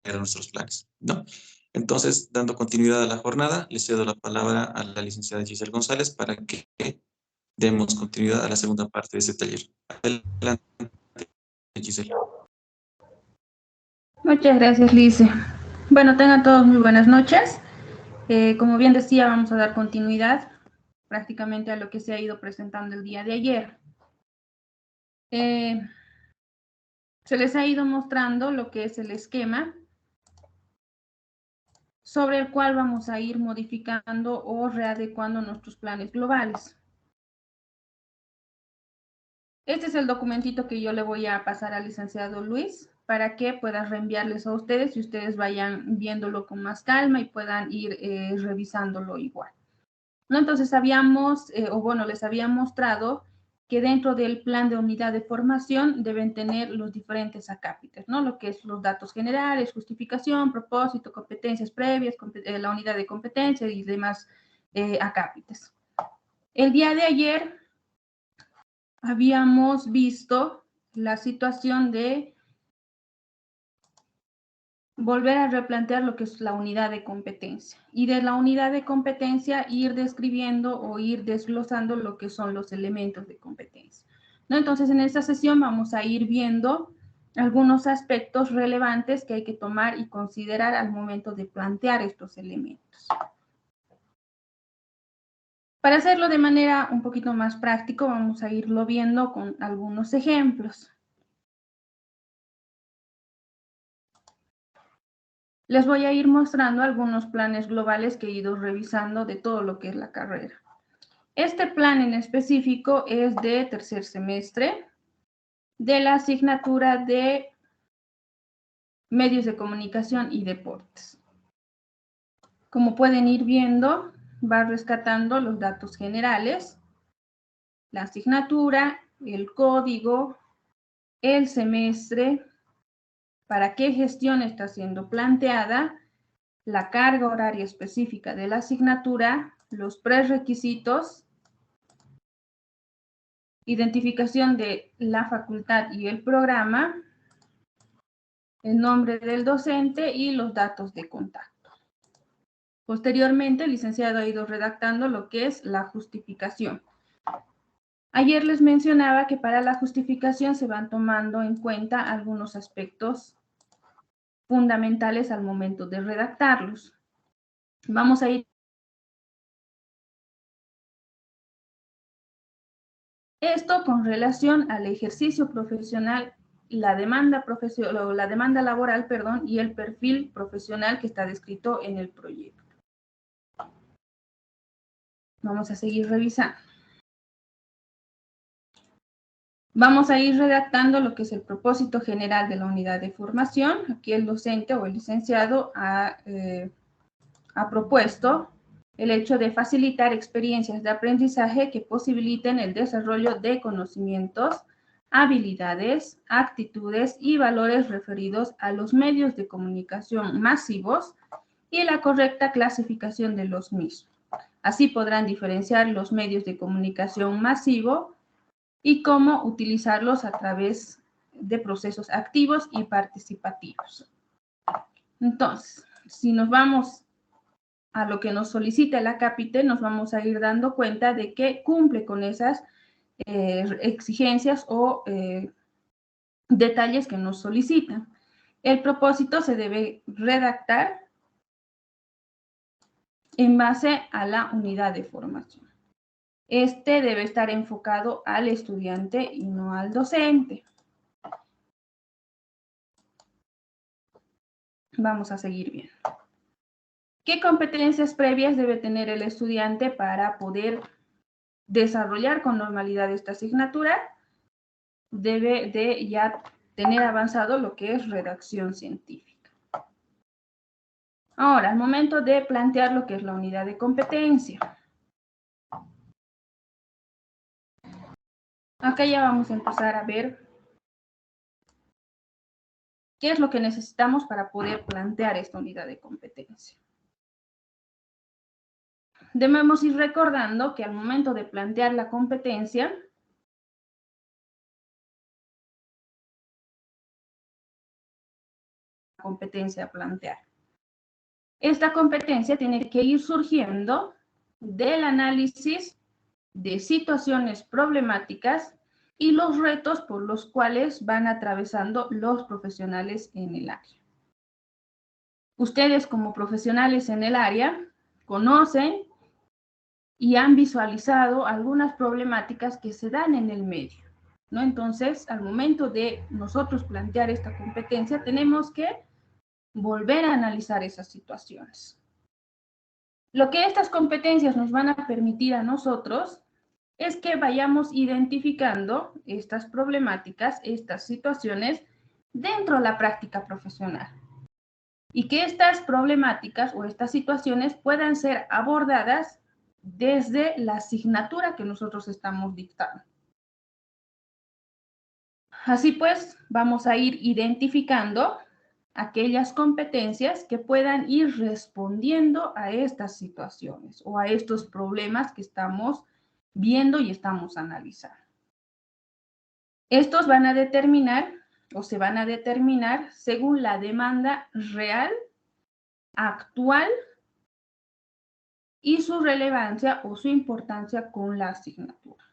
nuestros planes, ¿no? Entonces, dando continuidad a la jornada, le cedo la palabra a la licenciada Giselle González para que demos continuidad a la segunda parte de este taller. Adelante, Giselle. Muchas gracias, Lice. Bueno, tengan todos muy buenas noches. Como bien decía, vamos a dar continuidad prácticamente a lo que se ha ido presentando el día de ayer. Se les ha ido mostrando lo que es el esquema sobre el cual vamos a ir modificando o readecuando nuestros planes globales. Este es el documentito que yo le voy a pasar al licenciado Luis para que pueda reenviarles a ustedes y ustedes vayan viéndolo con más calma y puedan ir revisándolo igual. ¿No? Entonces les había mostrado que dentro del plan de unidad de formación deben tener los diferentes acápites, ¿no? Lo que es los datos generales, justificación, propósito, competencias previas, la unidad de competencia y demás acápites. El día de ayer habíamos visto la situación de volver a replantear lo que es la unidad de competencia y de la unidad de competencia ir describiendo o ir desglosando lo que son los elementos de competencia, ¿no? Entonces, en esta sesión vamos a ir viendo algunos aspectos relevantes que hay que tomar y considerar al momento de plantear estos elementos. Para hacerlo de manera un poquito más práctico, vamos a irlo viendo con algunos ejemplos. Les voy a ir mostrando algunos planes globales que he ido revisando de todo lo que es la carrera. Este plan en específico es de tercer semestre de la asignatura de Medios de Comunicación y Deportes. Como pueden ir viendo, va rescatando los datos generales, la asignatura, el código, el semestre, para qué gestión está siendo planteada, la carga horaria específica de la asignatura, los prerequisitos, identificación de la facultad y el programa, el nombre del docente y los datos de contacto. Posteriormente, el licenciado ha ido redactando lo que es la justificación. Ayer les mencionaba que para la justificación se van tomando en cuenta algunos aspectos fundamentales al momento de redactarlos. Vamos a ir. Esto con relación al ejercicio profesional, la demanda laboral, y el perfil profesional que está descrito en el proyecto. Vamos a seguir revisando. Vamos a ir redactando lo que es el propósito general de la unidad de formación. Aquí el docente o el licenciado ha propuesto el hecho de facilitar experiencias de aprendizaje que posibiliten el desarrollo de conocimientos, habilidades, actitudes y valores referidos a los medios de comunicación masivos y la correcta clasificación de los mismos. Así podrán diferenciar los medios de comunicación masivo y cómo utilizarlos a través de procesos activos y participativos. Entonces, si nos vamos a lo que nos solicita el acápite, nos vamos a ir dando cuenta de que cumple con esas exigencias o detalles que nos solicitan. El propósito se debe redactar en base a la unidad de formación. Este debe estar enfocado al estudiante y no al docente. Vamos a seguir viendo. ¿Qué competencias previas debe tener el estudiante para poder desarrollar con normalidad esta asignatura? Debe de ya tener avanzado lo que es redacción científica. Ahora, al momento de plantear lo que es la unidad de competencia. Acá ya vamos a empezar a ver qué es lo que necesitamos para poder plantear esta unidad de competencia. Debemos ir recordando que al momento de plantear la competencia, competencia a plantear. Esta competencia tiene que ir surgiendo del análisis de situaciones problemáticas y los retos por los cuales van atravesando los profesionales en el área. Ustedes como profesionales en el área conocen y han visualizado algunas problemáticas que se dan en el medio, ¿no? Entonces, al momento de nosotros plantear esta competencia, tenemos que volver a analizar esas situaciones. Lo que estas competencias nos van a permitir a nosotros es que vayamos identificando estas problemáticas, estas situaciones dentro de la práctica profesional y que estas problemáticas o estas situaciones puedan ser abordadas desde la asignatura que nosotros estamos dictando. Así pues, vamos a ir identificando aquellas competencias que puedan ir respondiendo a estas situaciones o a estos problemas que estamos viendo y estamos analizando. Estos van a determinar o se van a determinar según la demanda real, actual y su relevancia o su importancia con la asignatura.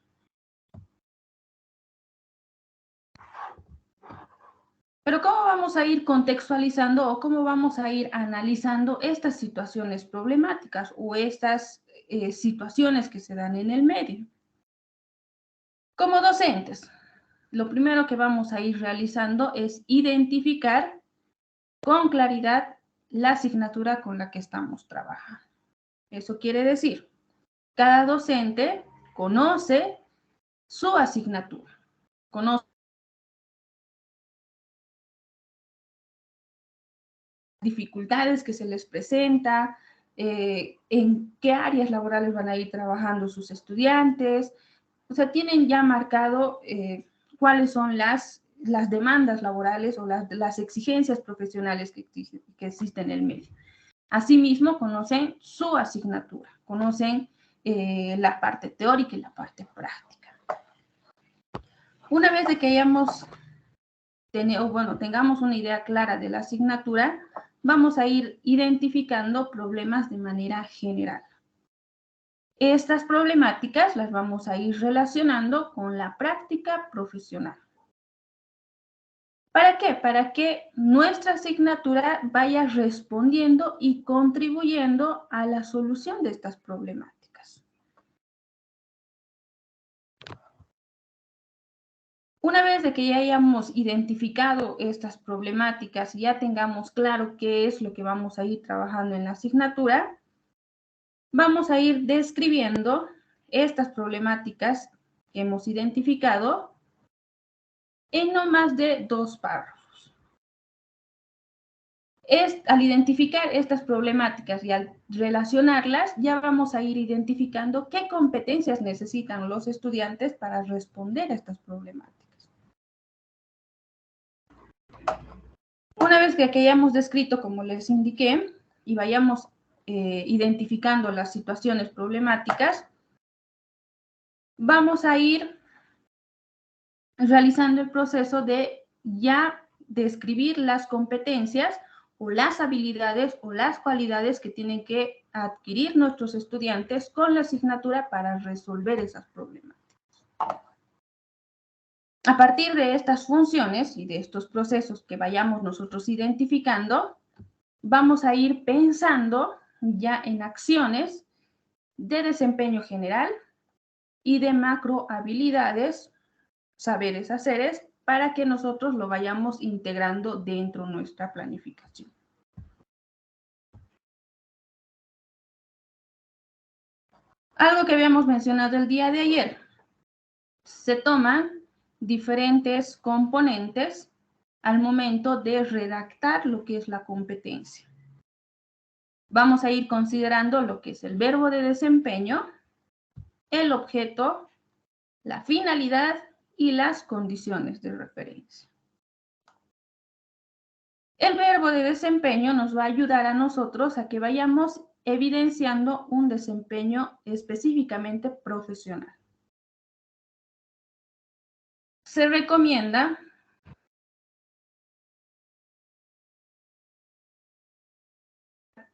Pero ¿cómo vamos a ir contextualizando o cómo vamos a ir analizando estas situaciones problemáticas o estas situaciones que se dan en el medio? Como docentes, lo primero que vamos a ir realizando es identificar con claridad la asignatura con la que estamos trabajando. Eso quiere decir, cada docente conoce su asignatura, conoce dificultades que se les presenta, en qué áreas laborales van a ir trabajando sus estudiantes. O sea, tienen ya marcado cuáles son las demandas laborales o las exigencias profesionales que existen en el medio. Asimismo, conocen su asignatura, conocen la parte teórica y la parte práctica. Una vez de que tengamos una idea clara de la asignatura, vamos a ir identificando problemas de manera general. Estas problemáticas las vamos a ir relacionando con la práctica profesional. ¿Para qué? Para que nuestra asignatura vaya respondiendo y contribuyendo a la solución de estas problemáticas. Una vez de que ya hayamos identificado estas problemáticas y ya tengamos claro qué es lo que vamos a ir trabajando en la asignatura, vamos a ir describiendo estas problemáticas que hemos identificado en no más de 2 párrafos. Al identificar estas problemáticas y al relacionarlas, ya vamos a ir identificando qué competencias necesitan los estudiantes para responder a estas problemáticas. Una vez que hayamos descrito, como les indiqué, y vayamos identificando las situaciones problemáticas, vamos a ir realizando el proceso de ya describir las competencias o las habilidades o las cualidades que tienen que adquirir nuestros estudiantes con la asignatura para resolver esas problemáticas. A partir de estas funciones y de estos procesos que vayamos nosotros identificando, vamos a ir pensando ya en acciones de desempeño general y de macro habilidades, saberes, haceres, para que nosotros lo vayamos integrando dentro de nuestra planificación. Algo que habíamos mencionado el día de ayer, se toman diferentes componentes al momento de redactar lo que es la competencia. Vamos a ir considerando lo que es el verbo de desempeño, el objeto, la finalidad y las condiciones de referencia. El verbo de desempeño nos va a ayudar a nosotros a que vayamos evidenciando un desempeño específicamente profesional. Se recomienda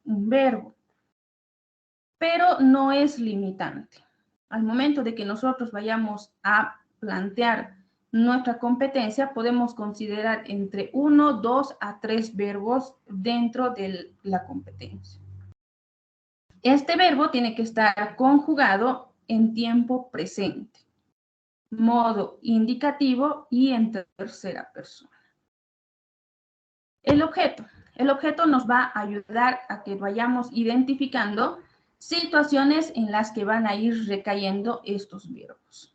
un verbo, pero no es limitante. Al momento de que nosotros vayamos a plantear nuestra competencia, podemos considerar entre 1, 2 a 3 verbos dentro de la competencia. Este verbo tiene que estar conjugado en tiempo presente, modo indicativo y en tercera persona. El objeto nos va a ayudar a que vayamos identificando situaciones en las que van a ir recayendo estos verbos.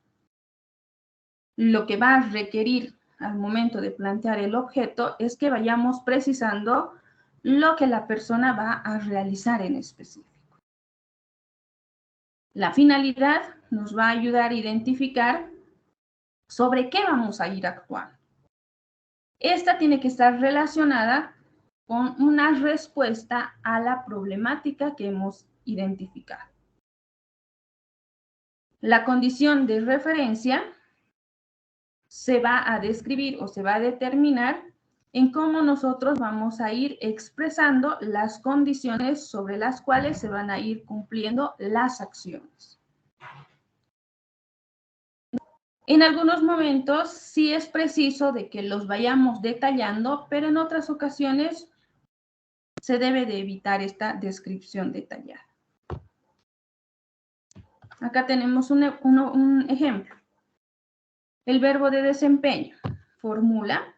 Lo que va a requerir al momento de plantear el objeto es que vayamos precisando lo que la persona va a realizar en específico. La finalidad nos va a ayudar a identificar sobre qué vamos a ir actuando. Esta tiene que estar relacionada con una respuesta a la problemática que hemos identificado. La condición de referencia se va a describir o se va a determinar en cómo nosotros vamos a ir expresando las condiciones sobre las cuales se van a ir cumpliendo las acciones. En algunos momentos sí es preciso de que los vayamos detallando, pero en otras ocasiones se debe de evitar esta descripción detallada. Acá tenemos un ejemplo. El verbo de desempeño formula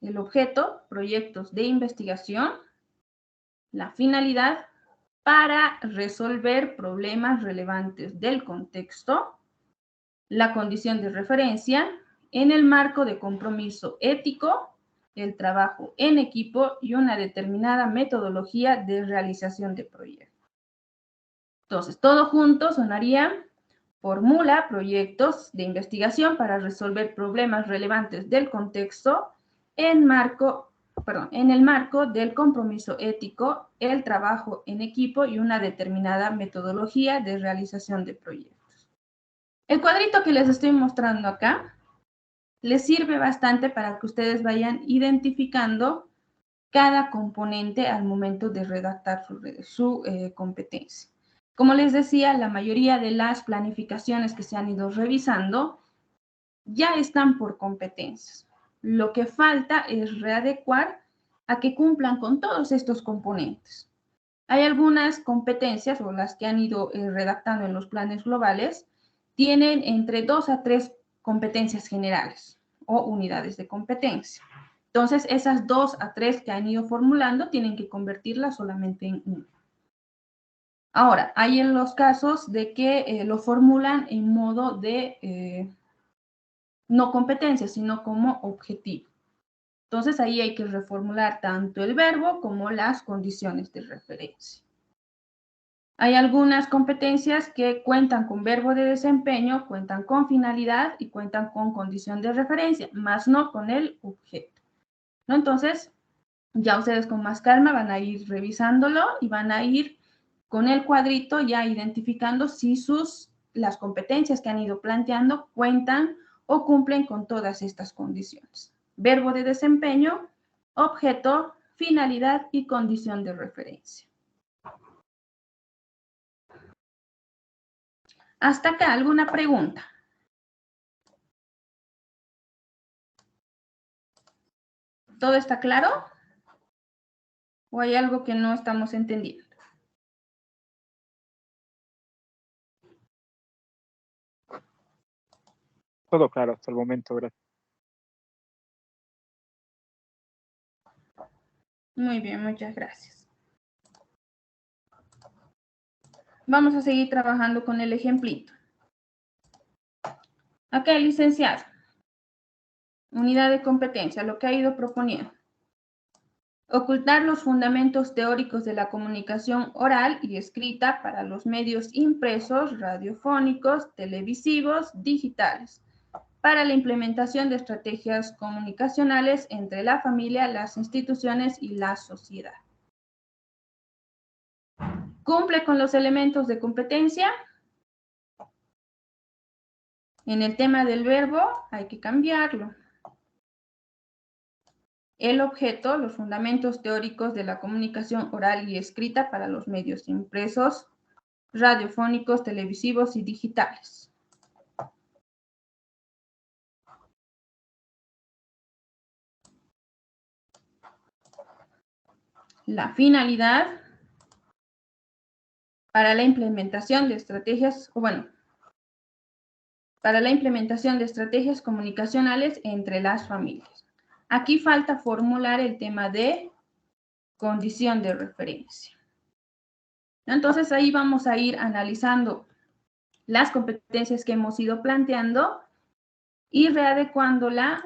el objeto, proyectos de investigación, la finalidad para resolver problemas relevantes del contexto, la condición de referencia en el marco de compromiso ético, el trabajo en equipo y una determinada metodología de realización de proyectos. Entonces, todo junto sonaría: formula proyectos de investigación para resolver problemas relevantes del contexto en el marco del compromiso ético, el trabajo en equipo y una determinada metodología de realización de proyectos. El cuadrito que les estoy mostrando acá les sirve bastante para que ustedes vayan identificando cada componente al momento de redactar su competencia. Como les decía, la mayoría de las planificaciones que se han ido revisando ya están por competencias. Lo que falta es readecuar a que cumplan con todos estos componentes. Hay algunas competencias, o las que han ido redactando en los planes globales, tienen entre 2 a 3 competencias generales o unidades de competencia. Entonces, esas 2 a 3 que han ido formulando tienen que convertirlas solamente en una. Ahora, hay en los casos de que lo formulan en modo de no competencia, sino como objetivo. Entonces, ahí hay que reformular tanto el verbo como las condiciones de referencia. Hay algunas competencias que cuentan con verbo de desempeño, cuentan con finalidad y cuentan con condición de referencia, más no con el objeto, ¿no? Entonces, ya ustedes con más calma van a ir revisándolo y van a ir con el cuadrito ya identificando si las competencias que han ido planteando cuentan o cumplen con todas estas condiciones. Verbo de desempeño, objeto, finalidad y condición de referencia. ¿Hasta acá alguna pregunta? ¿Todo está claro? ¿O hay algo que no estamos entendiendo? Todo claro hasta el momento, gracias. Muy bien, muchas gracias. Vamos a seguir trabajando con el ejemplito. Acá, licenciado. Unidad de competencia, lo que ha ido proponiendo. Ocultar los fundamentos teóricos de la comunicación oral y escrita para los medios impresos, radiofónicos, televisivos, digitales, para la implementación de estrategias comunicacionales entre la familia, las instituciones y la sociedad. ¿Cumple con los elementos de competencia? En el tema del verbo hay que cambiarlo. El objeto, los fundamentos teóricos de la comunicación oral y escrita para los medios impresos, radiofónicos, televisivos y digitales. La finalidad para la implementación de estrategias, para la implementación de estrategias comunicacionales entre las familias. Aquí falta formular el tema de condición de referencia. Entonces ahí vamos a ir analizando las competencias que hemos ido planteando y readecuándola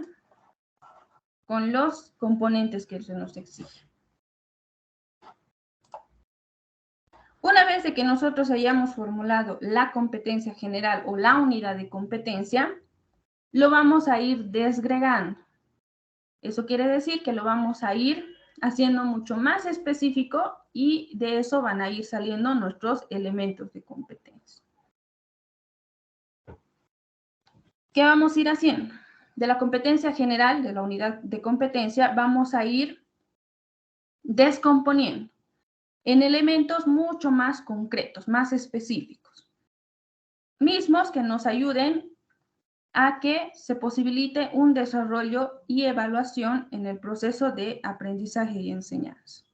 con los componentes que se nos exigen. Una vez de que nosotros hayamos formulado la competencia general o la unidad de competencia, lo vamos a ir desgregando. Eso quiere decir que lo vamos a ir haciendo mucho más específico y de eso van a ir saliendo nuestros elementos de competencia. ¿Qué vamos a ir haciendo? De la competencia general, de la unidad de competencia, vamos a ir descomponiendo en elementos mucho más concretos, más específicos, mismos que nos ayuden a que se posibilite un desarrollo y evaluación en el proceso de aprendizaje y enseñanza.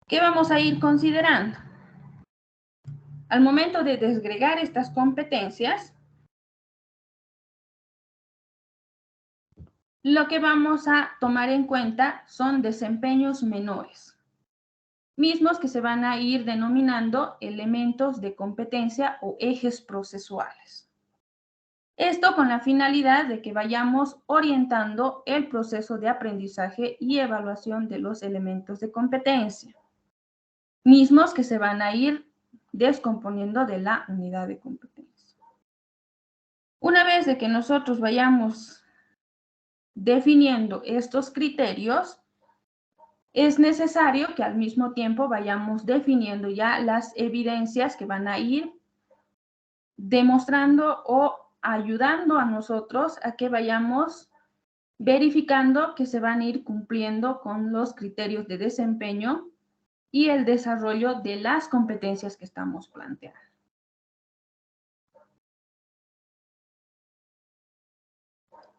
¿Qué vamos a ir considerando? Al momento de desgregar estas competencias, lo que vamos a tomar en cuenta son desempeños menores, mismos que se van a ir denominando elementos de competencia o ejes procesuales. Esto con la finalidad de que vayamos orientando el proceso de aprendizaje y evaluación de los elementos de competencia, mismos que se van a ir descomponiendo de la unidad de competencia. Una vez de que nosotros vayamos definiendo estos criterios, es necesario que al mismo tiempo vayamos definiendo ya las evidencias que van a ir demostrando o ayudando a nosotros a que vayamos verificando que se van a ir cumpliendo con los criterios de desempeño y el desarrollo de las competencias que estamos planteando.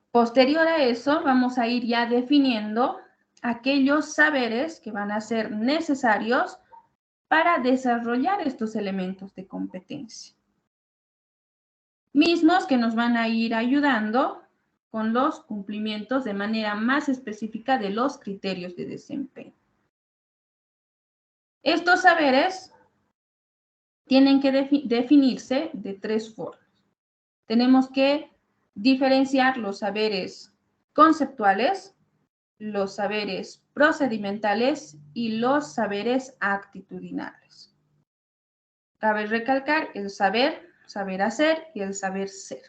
Posterior a eso, vamos a ir ya definiendo aquellos saberes que van a ser necesarios para desarrollar estos elementos de competencia, mismos que nos van a ir ayudando con los cumplimientos de manera más específica de los criterios de desempeño. Estos saberes tienen que definirse de tres formas. Tenemos que diferenciar los saberes conceptuales, los saberes procedimentales y los saberes actitudinales. Cabe recalcar el saber, saber hacer y el saber ser.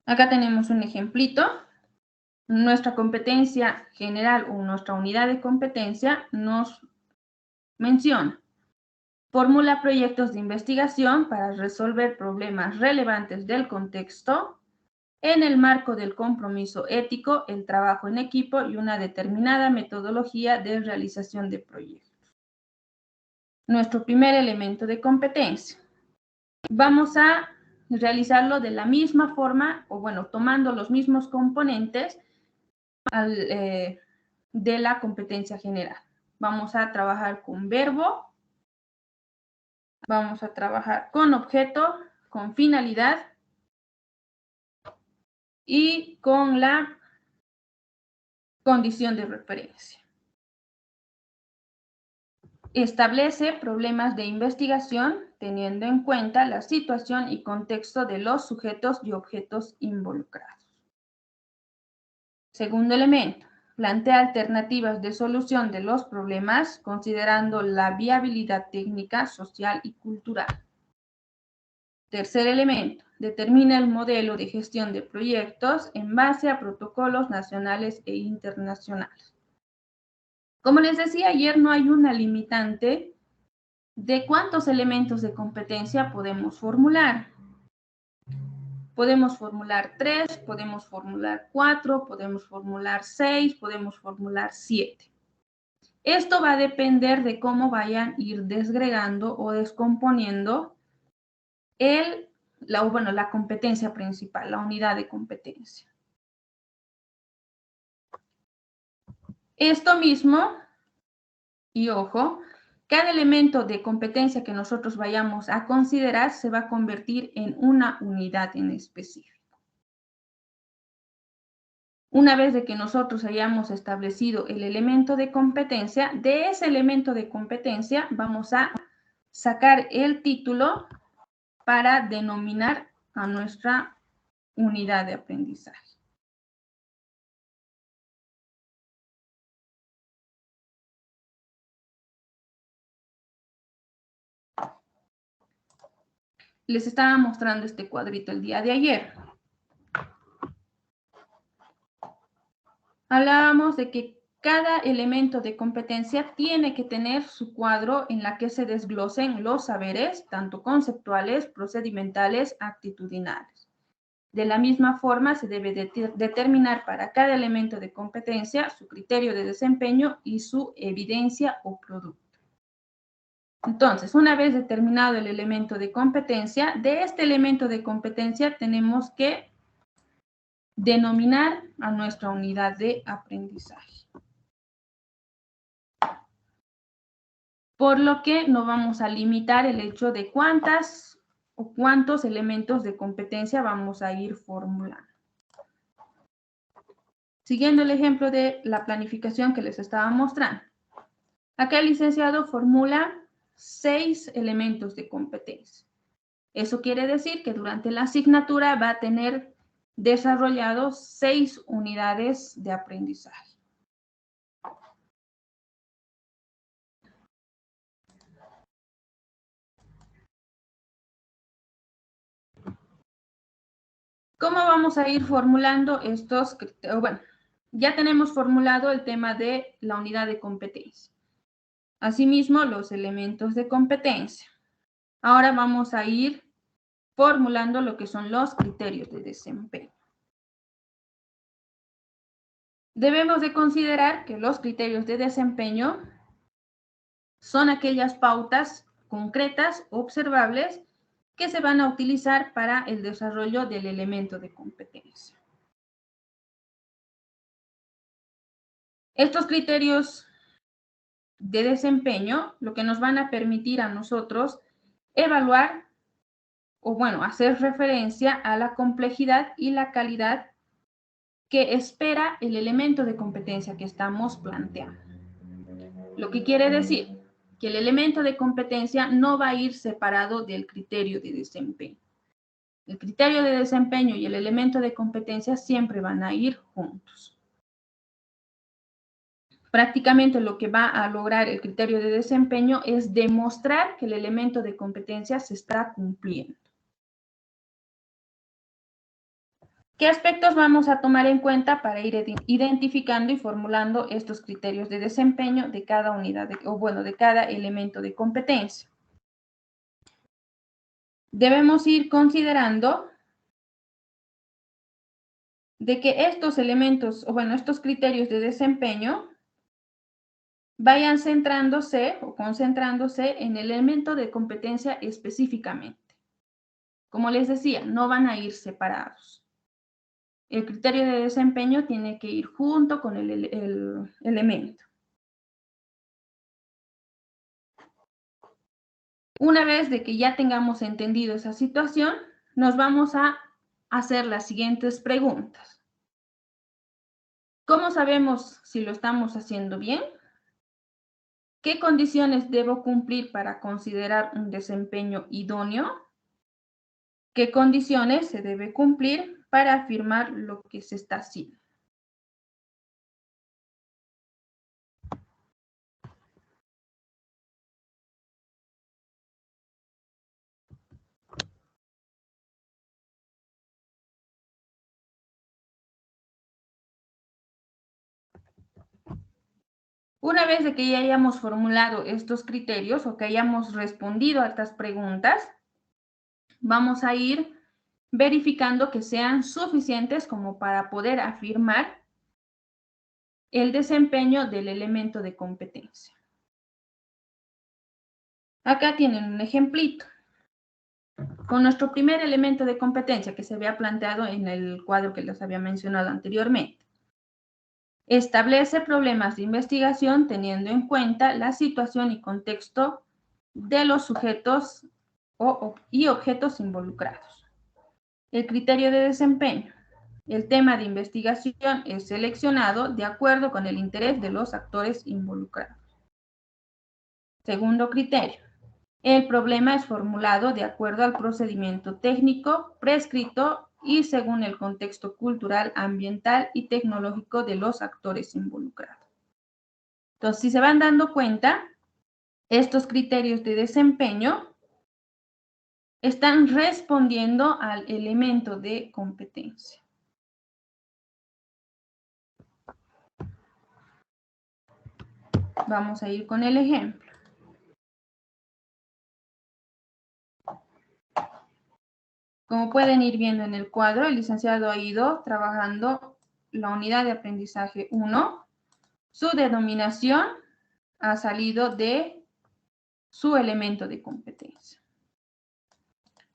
Acá tenemos un ejemplito. Nuestra competencia general o nuestra unidad de competencia nos menciona: formula proyectos de investigación para resolver problemas relevantes del contexto en el marco del compromiso ético, el trabajo en equipo y una determinada metodología de realización de proyectos. Nuestro primer elemento de competencia. Vamos a realizarlo de la misma forma, o bueno, tomando los mismos componentes de la competencia general. Vamos a trabajar con verbo, vamos a trabajar con objeto, con finalidad y con la condición de referencia. Establece problemas de investigación teniendo en cuenta la situación y contexto de los sujetos y objetos involucrados. Segundo elemento, plantea alternativas de solución de los problemas considerando la viabilidad técnica, social y cultural. Tercer elemento, determina el modelo de gestión de proyectos en base a protocolos nacionales e internacionales. Como les decía ayer, no hay una limitante de cuántos elementos de competencia podemos formular. Podemos formular 3, podemos formular 4, podemos formular 6, podemos formular 7. Esto va a depender de cómo vayan a ir desgregando o descomponiendo la competencia principal, la unidad de competencia. Esto mismo, y ojo, cada elemento de competencia que nosotros vayamos a considerar se va a convertir en una unidad en específico. Una vez de que nosotros hayamos establecido el elemento de competencia, de ese elemento de competencia vamos a sacar el título para denominar a nuestra unidad de aprendizaje. Les estaba mostrando este cuadrito el día de ayer. Hablábamos de que cada elemento de competencia tiene que tener su cuadro en la que se desglosen los saberes, tanto conceptuales, procedimentales, actitudinales. De la misma forma, se debe determinar para cada elemento de competencia su criterio de desempeño y su evidencia o producto. Entonces, una vez determinado el elemento de competencia, de este elemento de competencia tenemos que denominar a nuestra unidad de aprendizaje. Por lo que no vamos a limitar el hecho de cuántas o cuántos elementos de competencia vamos a ir formulando. Siguiendo el ejemplo de la planificación que les estaba mostrando. Acá el licenciado formula 6 elementos de competencia. Eso quiere decir que durante la asignatura va a tener desarrollados 6 unidades de aprendizaje. ¿Cómo vamos a ir formulando estos criterios? Bueno, ya tenemos formulado el tema de la unidad de competencia. Asimismo, los elementos de competencia. Ahora vamos a ir formulando lo que son los criterios de desempeño. Debemos de considerar que los criterios de desempeño son aquellas pautas concretas, observables, que se van a utilizar para el desarrollo del elemento de competencia. Estos criterios de desempeño lo que nos van a permitir a nosotros evaluar o hacer referencia a la complejidad y la calidad que espera el elemento de competencia que estamos planteando. Lo que quiere decir que el elemento de competencia no va a ir separado del criterio de desempeño. El criterio de desempeño y el elemento de competencia siempre van a ir juntos. Prácticamente lo que va a lograr el criterio de desempeño es demostrar que el elemento de competencia se está cumpliendo. ¿Qué aspectos vamos a tomar en cuenta para ir identificando y formulando estos criterios de desempeño de cada unidad, de cada elemento de competencia? Debemos ir considerando de que estos elementos, estos criterios de desempeño vayan centrándose o concentrándose en el elemento de competencia específicamente. Como les decía, no van a ir separados. El criterio de desempeño tiene que ir junto con el elemento. Una vez de que ya tengamos entendido esa situación, nos vamos a hacer las siguientes preguntas. ¿Cómo sabemos si lo estamos haciendo bien? ¿Qué condiciones debo cumplir para considerar un desempeño idóneo? ¿Qué condiciones se debe cumplir para afirmar lo que se está haciendo? Una vez de que ya hayamos formulado estos criterios o que hayamos respondido a estas preguntas, vamos a ir verificando que sean suficientes como para poder afirmar el desempeño del elemento de competencia. Acá tienen un ejemplito. Con nuestro primer elemento de competencia que se había planteado en el cuadro que les había mencionado anteriormente. Establece problemas de investigación teniendo en cuenta la situación y contexto de los sujetos y objetos involucrados. El criterio de desempeño. El tema de investigación es seleccionado de acuerdo con el interés de los actores involucrados. Segundo criterio. El problema es formulado de acuerdo al procedimiento técnico prescrito y según el contexto cultural, ambiental y tecnológico de los actores involucrados. Entonces, si se van dando cuenta, estos criterios de desempeño están respondiendo al elemento de competencia. Vamos a ir con el ejemplo. Como pueden ir viendo en el cuadro, el licenciado ha ido trabajando la unidad de aprendizaje 1. Su denominación ha salido de su elemento de competencia.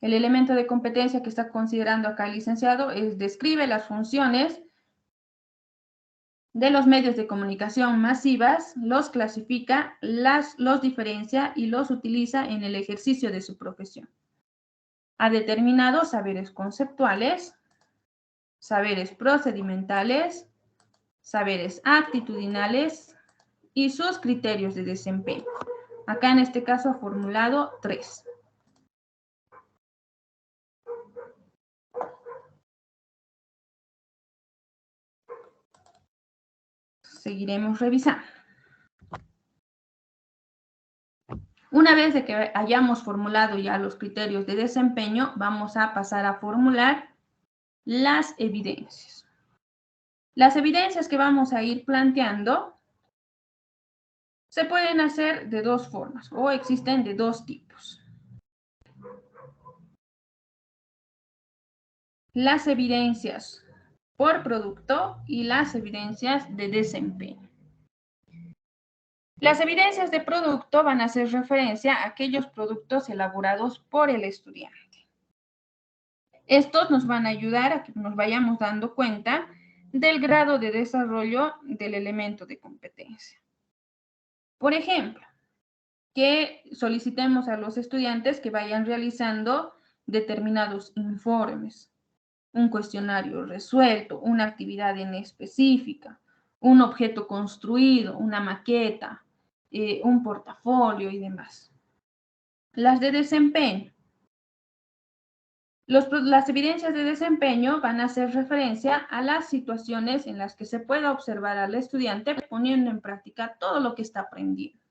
El elemento de competencia que está considerando acá el licenciado describe las funciones de los medios de comunicación masivas, los clasifica, los diferencia y los utiliza en el ejercicio de su profesión. Ha determinado saberes conceptuales, saberes procedimentales, saberes actitudinales y sus criterios de desempeño. Acá en este caso ha formulado 3. Seguiremos revisando. Una vez de que hayamos formulado ya los criterios de desempeño, vamos a pasar a formular las evidencias. Las evidencias que vamos a ir planteando se pueden hacer de 2 formas o existen de 2 tipos. Las evidencias por producto y las evidencias de desempeño. Las evidencias de producto van a hacer referencia a aquellos productos elaborados por el estudiante. Estos nos van a ayudar a que nos vayamos dando cuenta del grado de desarrollo del elemento de competencia. Por ejemplo, que solicitemos a los estudiantes que vayan realizando determinados informes, un cuestionario resuelto, una actividad en específica, un objeto construido, una maqueta, un portafolio y demás. Las de desempeño. Las evidencias de desempeño van a hacer referencia a las situaciones en las que se pueda observar al estudiante poniendo en práctica todo lo que está aprendiendo.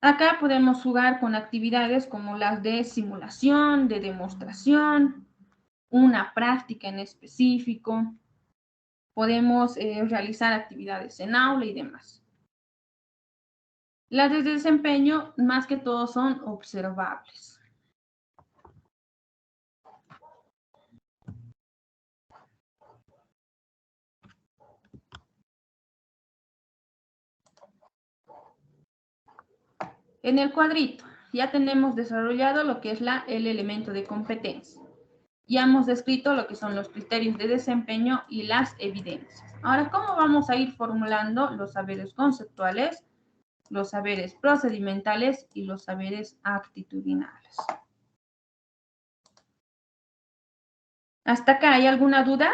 Acá podemos jugar con actividades como las de simulación, de demostración, una práctica en específico. Podemos realizar actividades en aula y demás. Las de desempeño, más que todo, son observables. En el cuadrito ya tenemos desarrollado lo que es el elemento de competencia. Ya hemos descrito lo que son los criterios de desempeño y las evidencias. Ahora, ¿cómo vamos a ir formulando los saberes conceptuales, los saberes procedimentales y los saberes actitudinales? ¿Hasta acá hay alguna duda?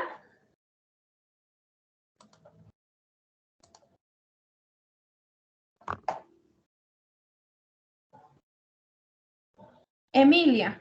Emilia.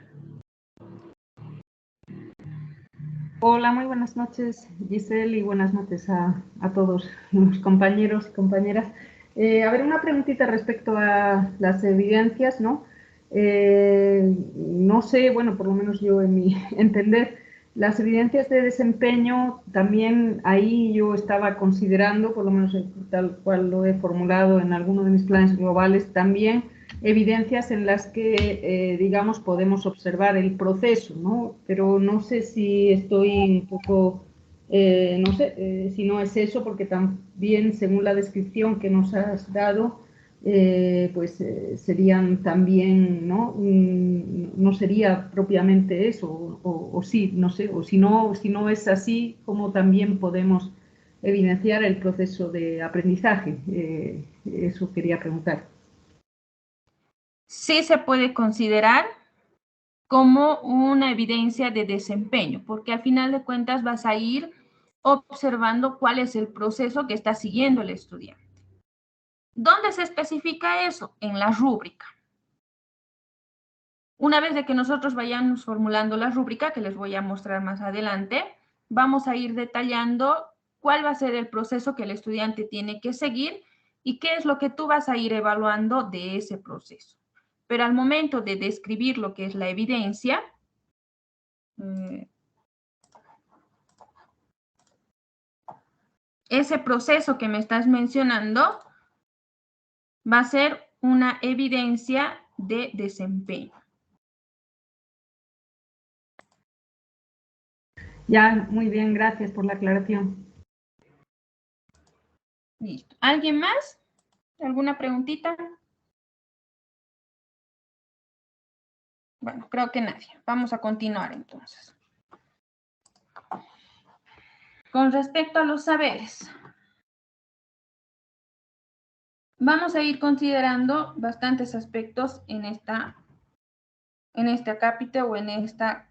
Hola, muy buenas noches, Giselle, y buenas noches a todos los compañeros y compañeras. A ver, una preguntita respecto a las evidencias, ¿no? No sé, bueno, por lo menos yo en mi entender, Las evidencias de desempeño, también ahí yo estaba considerando, por lo menos tal cual lo he formulado en alguno de mis planes globales, también evidencias en las que, digamos, podemos observar el proceso, ¿no? Pero no sé si estoy un poco, no sé, si no es eso, porque también, según la descripción que nos has dado, pues serían también, ¿no? No sería propiamente eso, o sí, no sé, o si no es así, ¿cómo también podemos evidenciar el proceso de aprendizaje? Eso quería preguntar. Sí se puede considerar como una evidencia de desempeño, porque al final de cuentas vas a ir observando cuál es el proceso que está siguiendo el estudiante. ¿Dónde se especifica eso? En la rúbrica. Una vez de que nosotros vayamos formulando la rúbrica, que les voy a mostrar más adelante, vamos a ir detallando cuál va a ser el proceso que el estudiante tiene que seguir y qué es lo que tú vas a ir evaluando de ese proceso. Pero al momento de describir lo que es la evidencia, ese proceso que me estás mencionando va a ser una evidencia de desempeño. Ya, muy bien, gracias por la aclaración. Listo. ¿Alguien más? ¿Alguna preguntita? Bueno, creo que nadie. Vamos a continuar entonces. Con respecto a los saberes, vamos a ir considerando bastantes aspectos en este acápite o en esta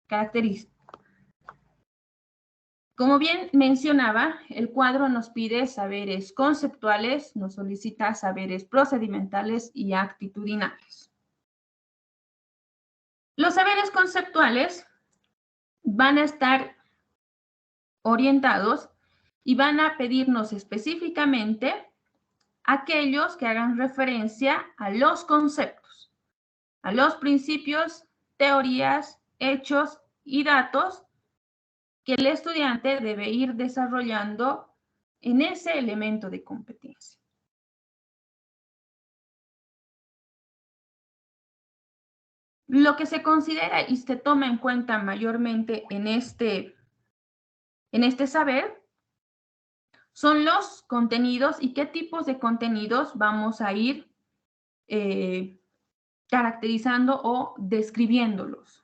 característica. Como bien mencionaba, el cuadro nos pide saberes conceptuales, nos solicita saberes procedimentales y actitudinales. Los saberes conceptuales van a estar orientados y van a pedirnos específicamente aquellos que hagan referencia a los conceptos, a los principios, teorías, hechos y datos que el estudiante debe ir desarrollando en ese elemento de competencia. Lo que se considera y se toma en cuenta mayormente en este saber son los contenidos y qué tipos de contenidos vamos a ir caracterizando o describiéndolos.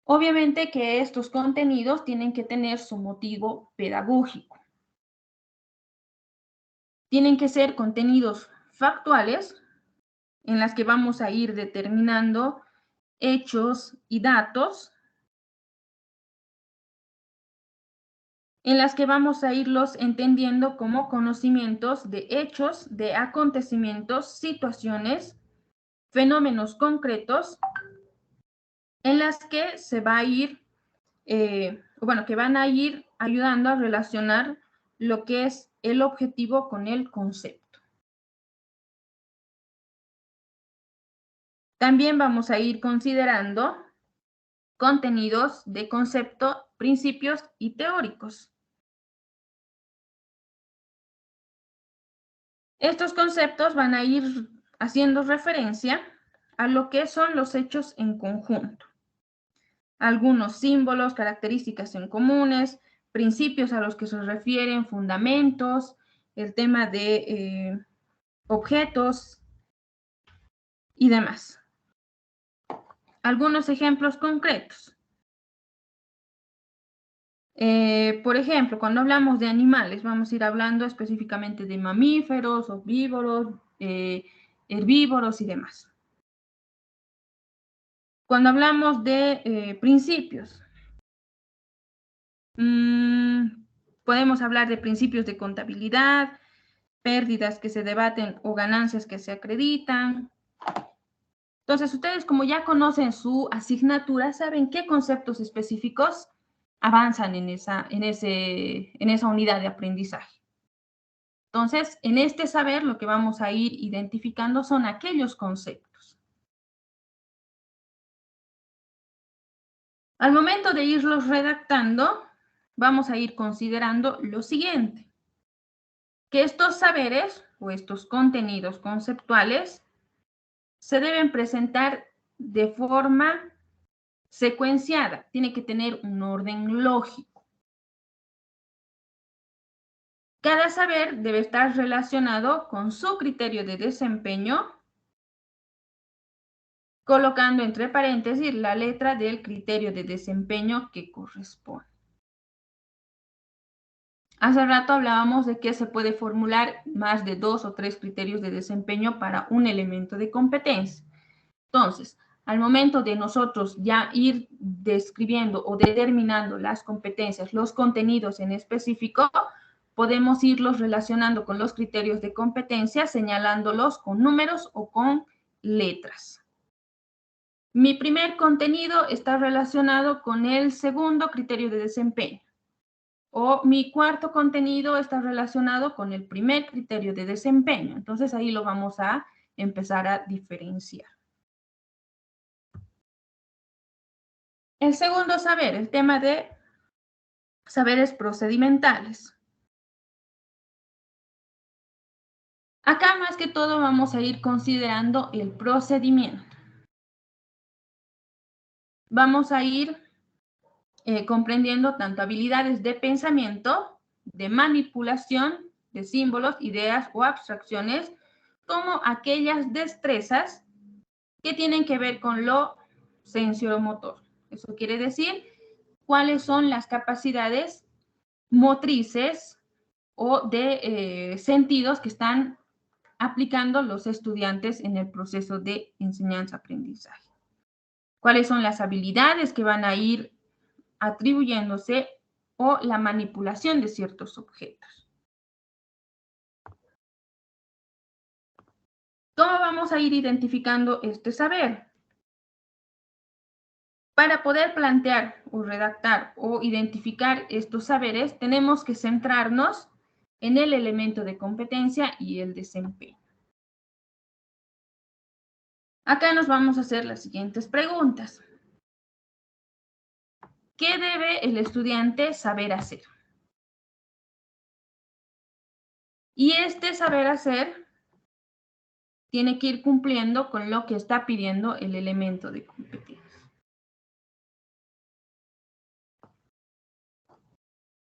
Obviamente que estos contenidos tienen que tener su motivo pedagógico. Tienen que ser contenidos factuales en las que vamos a ir determinando hechos y datos, en las que vamos a irlos entendiendo como conocimientos de hechos, de acontecimientos, situaciones, fenómenos concretos, en las que se va a ir, que van a ir ayudando a relacionar lo que es el objetivo con el concepto. También vamos a ir considerando contenidos de concepto, principios y teóricos. Estos conceptos van a ir haciendo referencia a lo que son los hechos en conjunto. Algunos símbolos, características en comunes, principios a los que se refieren, fundamentos, el tema de objetos y demás. Algunos ejemplos concretos. Por ejemplo, cuando hablamos de animales, vamos a ir hablando específicamente de mamíferos, omnívoros, herbívoros y demás. Cuando hablamos de principios, podemos hablar de principios de contabilidad, pérdidas que se debaten o ganancias que se acreditan. Entonces, ustedes como ya conocen su asignatura, saben qué conceptos específicos avanzan en esa unidad de aprendizaje. Entonces, en este saber lo que vamos a ir identificando son aquellos conceptos. Al momento de irlos redactando, vamos a ir considerando lo siguiente, que estos saberes o estos contenidos conceptuales se deben presentar de forma secuenciada, tiene que tener un orden lógico. Cada saber debe estar relacionado con su criterio de desempeño, colocando entre paréntesis la letra del criterio de desempeño que corresponde. Hace rato hablábamos de que se puede formular más de 2 o 3 criterios de desempeño para un elemento de competencia. Entonces, al momento de nosotros ya ir describiendo o determinando las competencias, los contenidos en específico, podemos irlos relacionando con los criterios de competencia, señalándolos con números o con letras. Mi primer contenido está relacionado con el segundo criterio de desempeño. O mi cuarto contenido está relacionado con el primer criterio de desempeño. Entonces ahí lo vamos a empezar a diferenciar. El segundo saber, el tema de saberes procedimentales. Acá más que todo vamos a ir considerando el procedimiento. Vamos a ir comprendiendo tanto habilidades de pensamiento, de manipulación de símbolos, ideas o abstracciones, como aquellas destrezas que tienen que ver con lo sensoromotor. Eso quiere decir cuáles son las capacidades motrices o de sentidos que están aplicando los estudiantes en el proceso de enseñanza-aprendizaje. Cuáles son las habilidades que van a ir atribuyéndose o la manipulación de ciertos objetos. ¿Cómo vamos a ir identificando este saber? Para poder plantear o redactar o identificar estos saberes, tenemos que centrarnos en el elemento de competencia y el desempeño. Acá nos vamos a hacer las siguientes preguntas. ¿Qué debe el estudiante saber hacer? Y este saber hacer tiene que ir cumpliendo con lo que está pidiendo el elemento de competencia.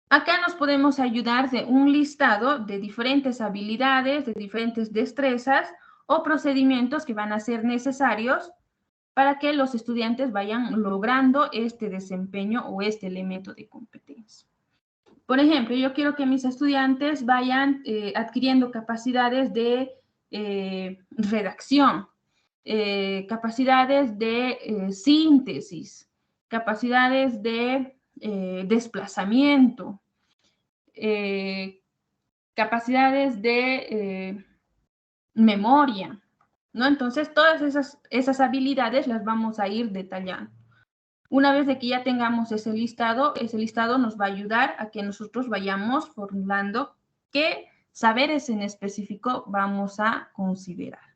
Acá nos podemos ayudar de un listado de diferentes habilidades, de diferentes destrezas o procedimientos que van a ser necesarios para que los estudiantes vayan logrando este desempeño o este elemento de competencia. Por ejemplo, yo quiero que mis estudiantes vayan adquiriendo capacidades de redacción, capacidades de síntesis, capacidades de desplazamiento, capacidades de memoria, ¿no? Entonces, todas esas habilidades las vamos a ir detallando. Una vez de que ya tengamos ese listado nos va a ayudar a que nosotros vayamos formulando qué saberes en específico vamos a considerar.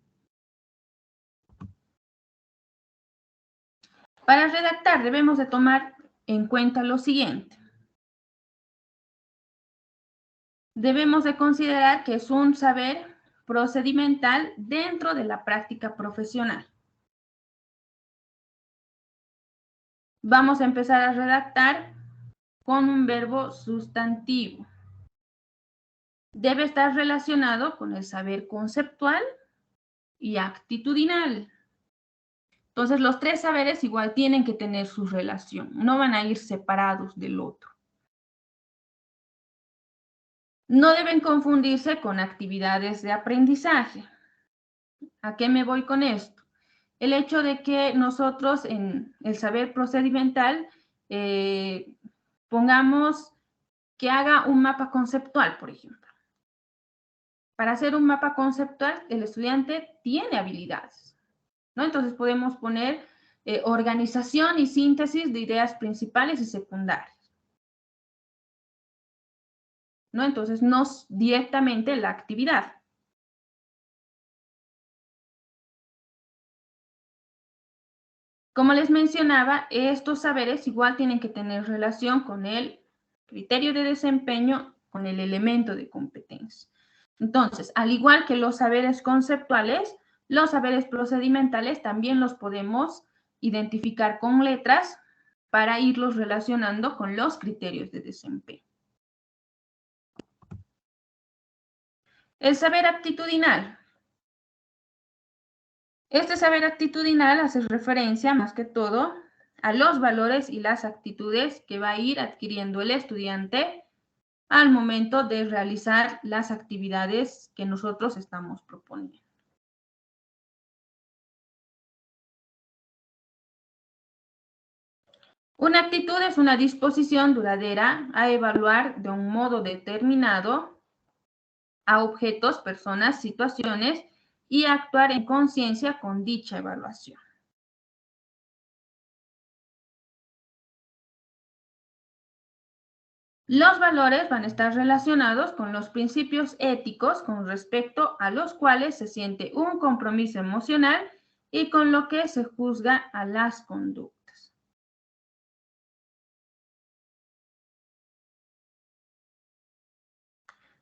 Para redactar debemos de tomar en cuenta lo siguiente. Debemos de considerar que es un saber procedimental dentro de la práctica profesional. Vamos a empezar a redactar con un verbo sustantivo. Debe estar relacionado con el saber conceptual y actitudinal. Entonces, los tres saberes igual tienen que tener su relación, no van a ir separados del otro. No deben confundirse con actividades de aprendizaje. ¿A qué me voy con esto? El hecho de que nosotros en el saber procedimental pongamos que haga un mapa conceptual, por ejemplo. Para hacer un mapa conceptual, el estudiante tiene habilidades, ¿no? Entonces podemos poner organización y síntesis de ideas principales y secundarias, ¿no? Entonces, no directamente la actividad. Como les mencionaba, estos saberes igual tienen que tener relación con el criterio de desempeño, con el elemento de competencia. Entonces, al igual que los saberes conceptuales, los saberes procedimentales también los podemos identificar con letras para irlos relacionando con los criterios de desempeño. El saber aptitudinal. Este saber aptitudinal hace referencia más que todo a los valores y las actitudes que va a ir adquiriendo el estudiante al momento de realizar las actividades que nosotros estamos proponiendo. Una actitud es una disposición duradera a evaluar de un modo determinado a objetos, personas, situaciones y actuar en conciencia con dicha evaluación. Los valores van a estar relacionados con los principios éticos con respecto a los cuales se siente un compromiso emocional y con lo que se juzga a las conductas.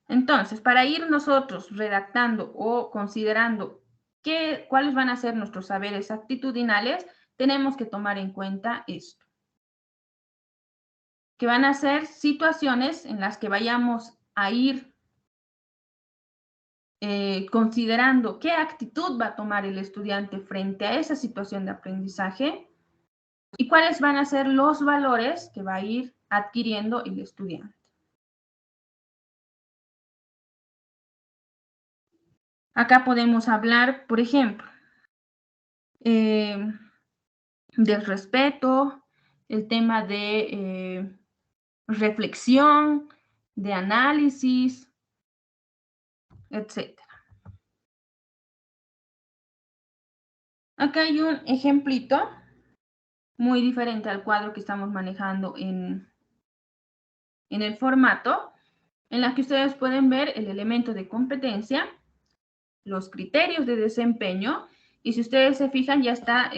Entonces, para ir nosotros redactando o considerando cuáles van a ser nuestros saberes actitudinales, tenemos que tomar en cuenta esto. Que van a ser situaciones en las que vayamos a ir considerando qué actitud va a tomar el estudiante frente a esa situación de aprendizaje y cuáles van a ser los valores que va a ir adquiriendo el estudiante. Acá podemos hablar, por ejemplo, del respeto, el tema de reflexión, de análisis, etc. Acá hay un ejemplito muy diferente al cuadro que estamos manejando en el formato, en la que ustedes pueden ver el elemento de competencia, los criterios de desempeño, y si ustedes se fijan ya está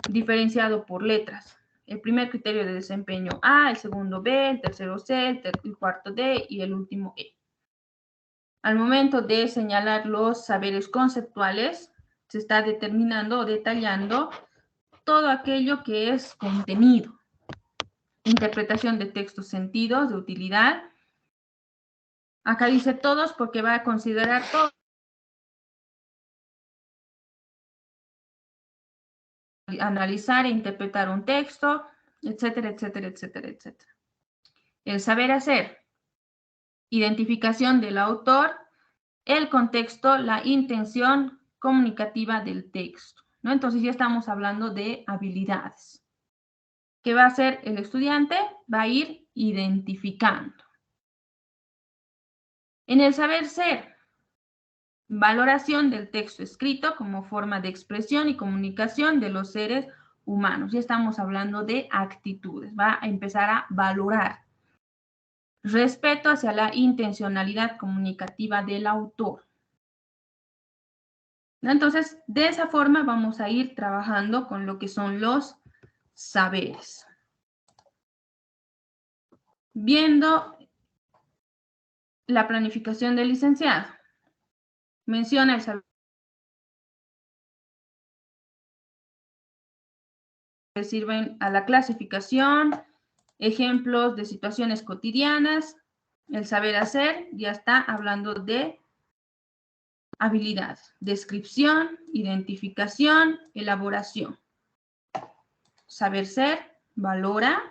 diferenciado por letras. El primer criterio de desempeño A, el segundo B, el tercero C, el cuarto D y el último E. Al momento de señalar los saberes conceptuales, se está determinando o detallando todo aquello que es contenido. Interpretación de textos, sentidos, de utilidad. Acá dice todos porque va a considerar todo. Analizar e interpretar un texto, etcétera, etcétera, etcétera, etcétera. El saber hacer. Identificación del autor, el contexto, la intención comunicativa del texto, ¿no? Entonces ya estamos hablando de habilidades. ¿Qué va a hacer el estudiante? Va a ir identificando. En el saber ser, valoración del texto escrito como forma de expresión y comunicación de los seres humanos. Ya estamos hablando de actitudes. Va a empezar a valorar. Respeto hacia la intencionalidad comunicativa del autor. Entonces, de esa forma vamos a ir trabajando con lo que son los saberes. Viendo la planificación del licenciado. Menciona el saber. Sirven a la clasificación, ejemplos de situaciones cotidianas, el saber hacer, ya está hablando de habilidades, descripción, identificación, elaboración. Saber ser, valora,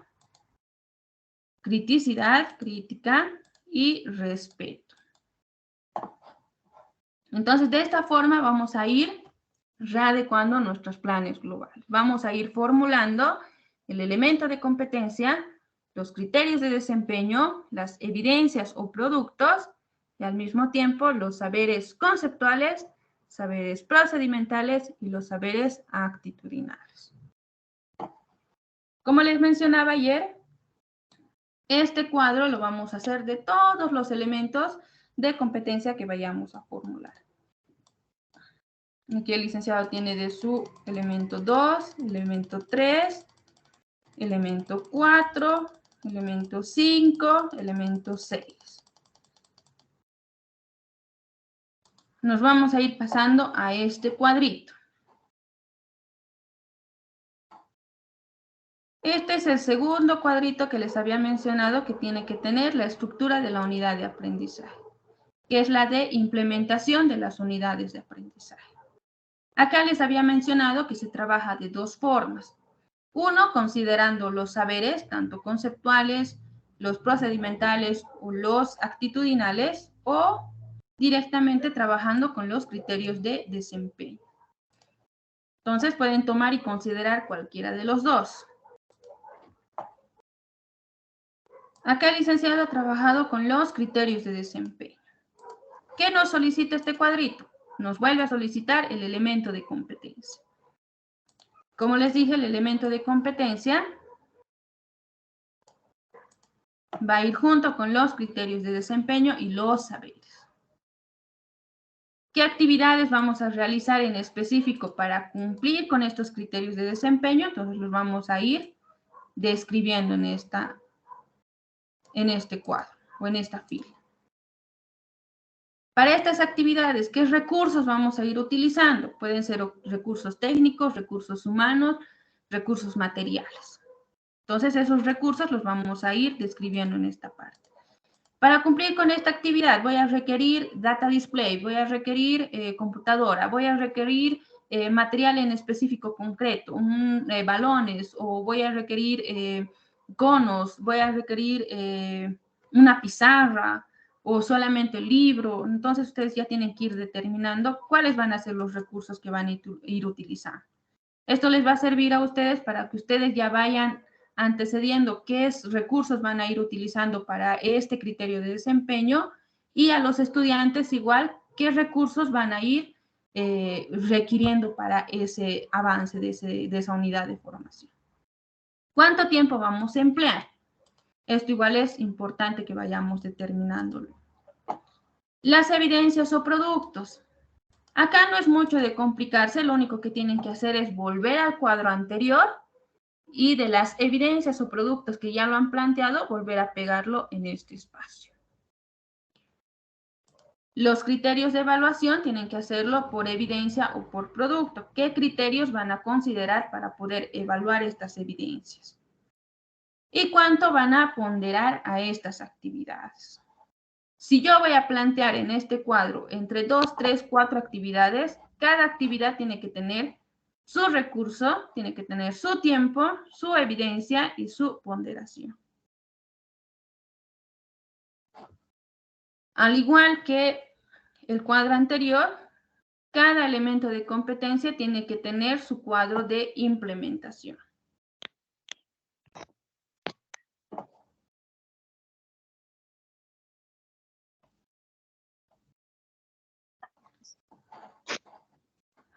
criticidad, crítica y respeto. Entonces, de esta forma vamos a ir readecuando nuestros planes globales. Vamos a ir formulando el elemento de competencia, los criterios de desempeño, las evidencias o productos y al mismo tiempo los saberes conceptuales, saberes procedimentales y los saberes actitudinales. Como les mencionaba ayer, este cuadro lo vamos a hacer de todos los elementos de competencia que vayamos a formular. Aquí el licenciado tiene de su elemento 2, elemento 3, elemento 4, elemento 5, elemento 6. Nos vamos a ir pasando a este cuadrito. Este es el segundo cuadrito que les había mencionado que tiene que tener la estructura de la unidad de aprendizaje, que es la de implementación de las unidades de aprendizaje. Acá les había mencionado que se trabaja de dos formas. Uno, considerando los saberes, tanto conceptuales, los procedimentales o los actitudinales, o directamente trabajando con los criterios de desempeño. Entonces pueden tomar y considerar cualquiera de los dos. Acá el licenciado ha trabajado con los criterios de desempeño. ¿Qué nos solicita este cuadrito? Nos vuelve a solicitar el elemento de competencia. Como les dije, el elemento de competencia va a ir junto con los criterios de desempeño y los saberes. ¿Qué actividades vamos a realizar en específico para cumplir con estos criterios de desempeño? Entonces los vamos a ir describiendo en este cuadro o en esta fila. Para estas actividades, ¿qué recursos vamos a ir utilizando? Pueden ser recursos técnicos, recursos humanos, recursos materiales. Entonces, esos recursos los vamos a ir describiendo en esta parte. Para cumplir con esta actividad, voy a requerir data display, voy a requerir computadora, voy a requerir material en específico concreto, balones, o voy a requerir conos, voy a requerir una pizarra, o solamente el libro. Entonces, ustedes ya tienen que ir determinando cuáles van a ser los recursos que van a ir utilizando. Esto les va a servir a ustedes para que ustedes ya vayan antecediendo qué recursos van a ir utilizando para este criterio de desempeño, y a los estudiantes igual qué recursos van a ir requiriendo para ese avance de esa unidad de formación. ¿Cuánto tiempo vamos a emplear? Esto igual es importante que vayamos determinándolo. Las evidencias o productos. Acá no es mucho de complicarse, lo único que tienen que hacer es volver al cuadro anterior y de las evidencias o productos que ya lo han planteado, volver a pegarlo en este espacio. Los criterios de evaluación tienen que hacerlo por evidencia o por producto. ¿Qué criterios van a considerar para poder evaluar estas evidencias? ¿Y cuánto van a ponderar a estas actividades? Si yo voy a plantear en este cuadro entre 2, 3, 4 actividades, cada actividad tiene que tener su recurso, tiene que tener su tiempo, su evidencia y su ponderación. Al igual que el cuadro anterior, cada elemento de competencia tiene que tener su cuadro de implementación.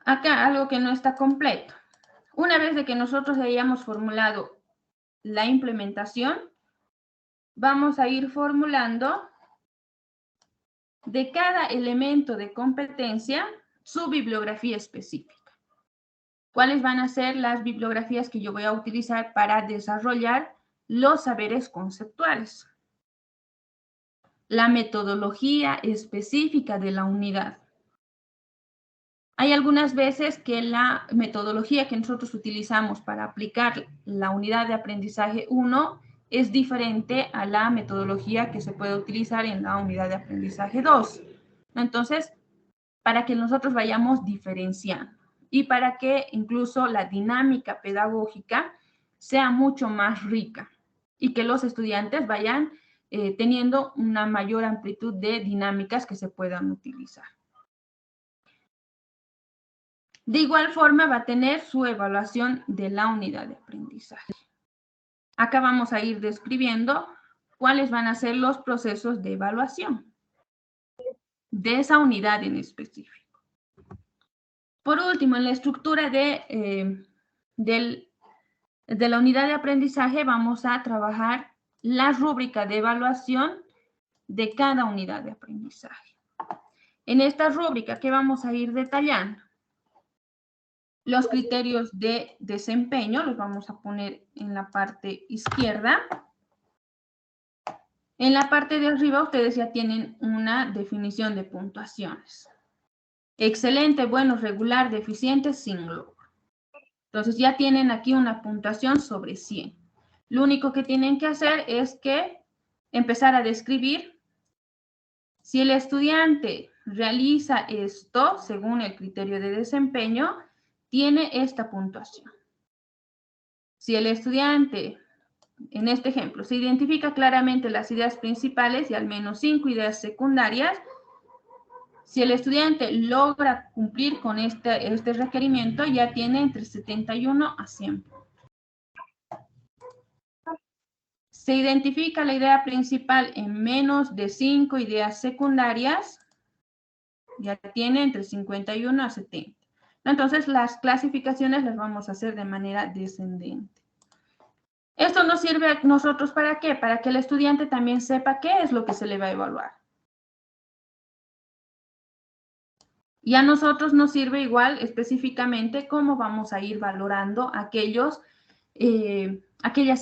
Acá algo que no está completo. Una vez de que nosotros hayamos formulado la implementación, vamos a ir formulando de cada elemento de competencia su bibliografía específica. ¿Cuáles van a ser las bibliografías que yo voy a utilizar para desarrollar los saberes conceptuales? La metodología específica de la unidad. Hay algunas veces que la metodología que nosotros utilizamos para aplicar la unidad de aprendizaje 1 es diferente a la metodología que se puede utilizar en la unidad de aprendizaje 2. Entonces, para que nosotros vayamos diferenciando y para que incluso la dinámica pedagógica sea mucho más rica y que los estudiantes vayan teniendo una mayor amplitud de dinámicas que se puedan utilizar. De igual forma va a tener su evaluación de la unidad de aprendizaje. Acá vamos a ir describiendo cuáles van a ser los procesos de evaluación de esa unidad en específico. Por último, en la estructura de la unidad de aprendizaje vamos a trabajar la rúbrica de evaluación de cada unidad de aprendizaje. En esta rúbrica, ¿qué vamos a ir detallando? los criterios de desempeño, los vamos a poner en la parte izquierda. En la parte de arriba ustedes ya tienen una definición de puntuaciones. Excelente, bueno, regular, deficiente, sin logro. Entonces ya tienen aquí una puntuación sobre 100. Lo único que tienen que hacer es que empezar a describir si el estudiante realiza esto según el criterio de desempeño, tiene esta puntuación. Si el estudiante, en este ejemplo, se identifica claramente las ideas principales y al menos 5 ideas secundarias, si el estudiante logra cumplir con este requerimiento, ya tiene entre 71 a 100. Se identifica la idea principal en menos de 5 ideas secundarias, ya tiene entre 51 a 70. Entonces, las clasificaciones las vamos a hacer de manera descendente. Esto nos sirve a nosotros ¿para qué? Para que el estudiante también sepa qué es lo que se le va a evaluar. Y a nosotros nos sirve igual específicamente cómo vamos a ir valorando aquellas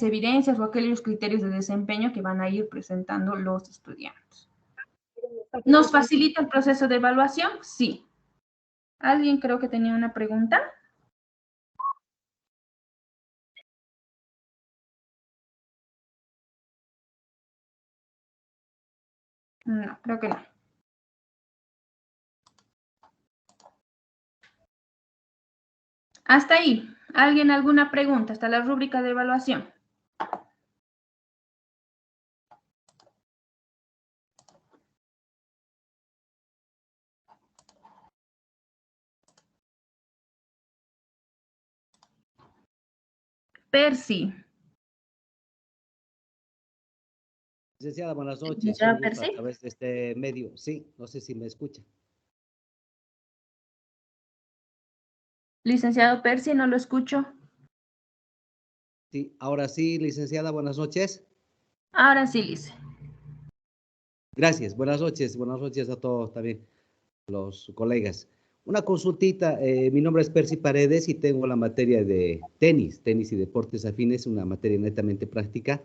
evidencias o aquellos criterios de desempeño que van a ir presentando los estudiantes. ¿Nos facilita el proceso de evaluación? Sí. ¿Alguien creo que tenía una pregunta? No, creo que no. Hasta ahí. ¿Alguien alguna pregunta? Hasta la rúbrica de evaluación. Percy. Licenciada, buenas noches. Licenciada Un gusto Percy. a través de este medio. Sí, no sé si me escucha. Licenciado Percy, no lo escucho. Sí, ahora sí, licenciada, buenas noches. Ahora sí, Lice. Gracias, buenas noches a todos también, los colegas. Una consultita, mi nombre es Percy Paredes y tengo la materia de tenis y deportes afines, una materia netamente práctica,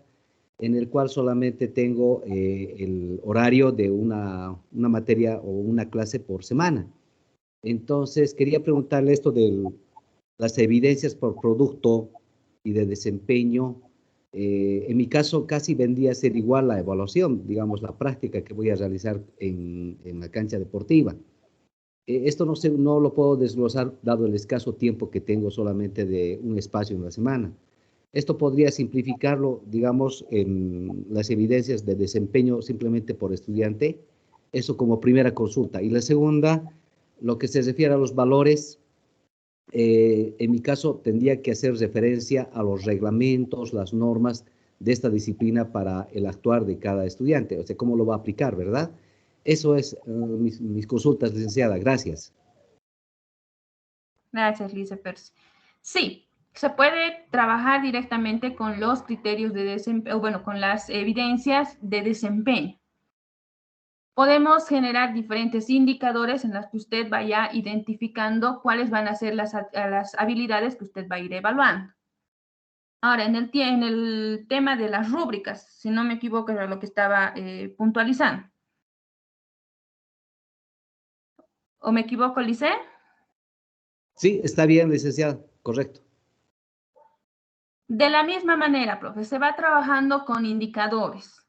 en el cual solamente tengo el horario de una materia o una clase por semana. Entonces, quería preguntarle esto de las evidencias por producto y de desempeño. En mi caso, casi vendría a ser igual la evaluación, digamos, la práctica que voy a realizar en la cancha deportiva. Esto no lo puedo desglosar dado el escaso tiempo que tengo solamente de un espacio en la semana. Esto podría simplificarlo, digamos, en las evidencias de desempeño simplemente por estudiante. Eso como primera consulta. Y la segunda, lo que se refiere a los valores, en mi caso tendría que hacer referencia a los reglamentos, las normas de esta disciplina para el actuar de cada estudiante, o sea, cómo lo va a aplicar, ¿verdad? Eso es mis consultas, licenciada. Gracias. Gracias, Lice Percy. Sí, se puede trabajar directamente con los criterios de desempeño, bueno, con las evidencias de desempeño. Podemos generar diferentes indicadores en los que usted vaya identificando cuáles van a ser las habilidades que usted va a ir evaluando. Ahora, en el tema de las rúbricas, si no me equivoco, era lo que estaba puntualizando. ¿O me equivoco, Lice? Sí, está bien, licenciada, correcto. De la misma manera, profe, se va trabajando con indicadores.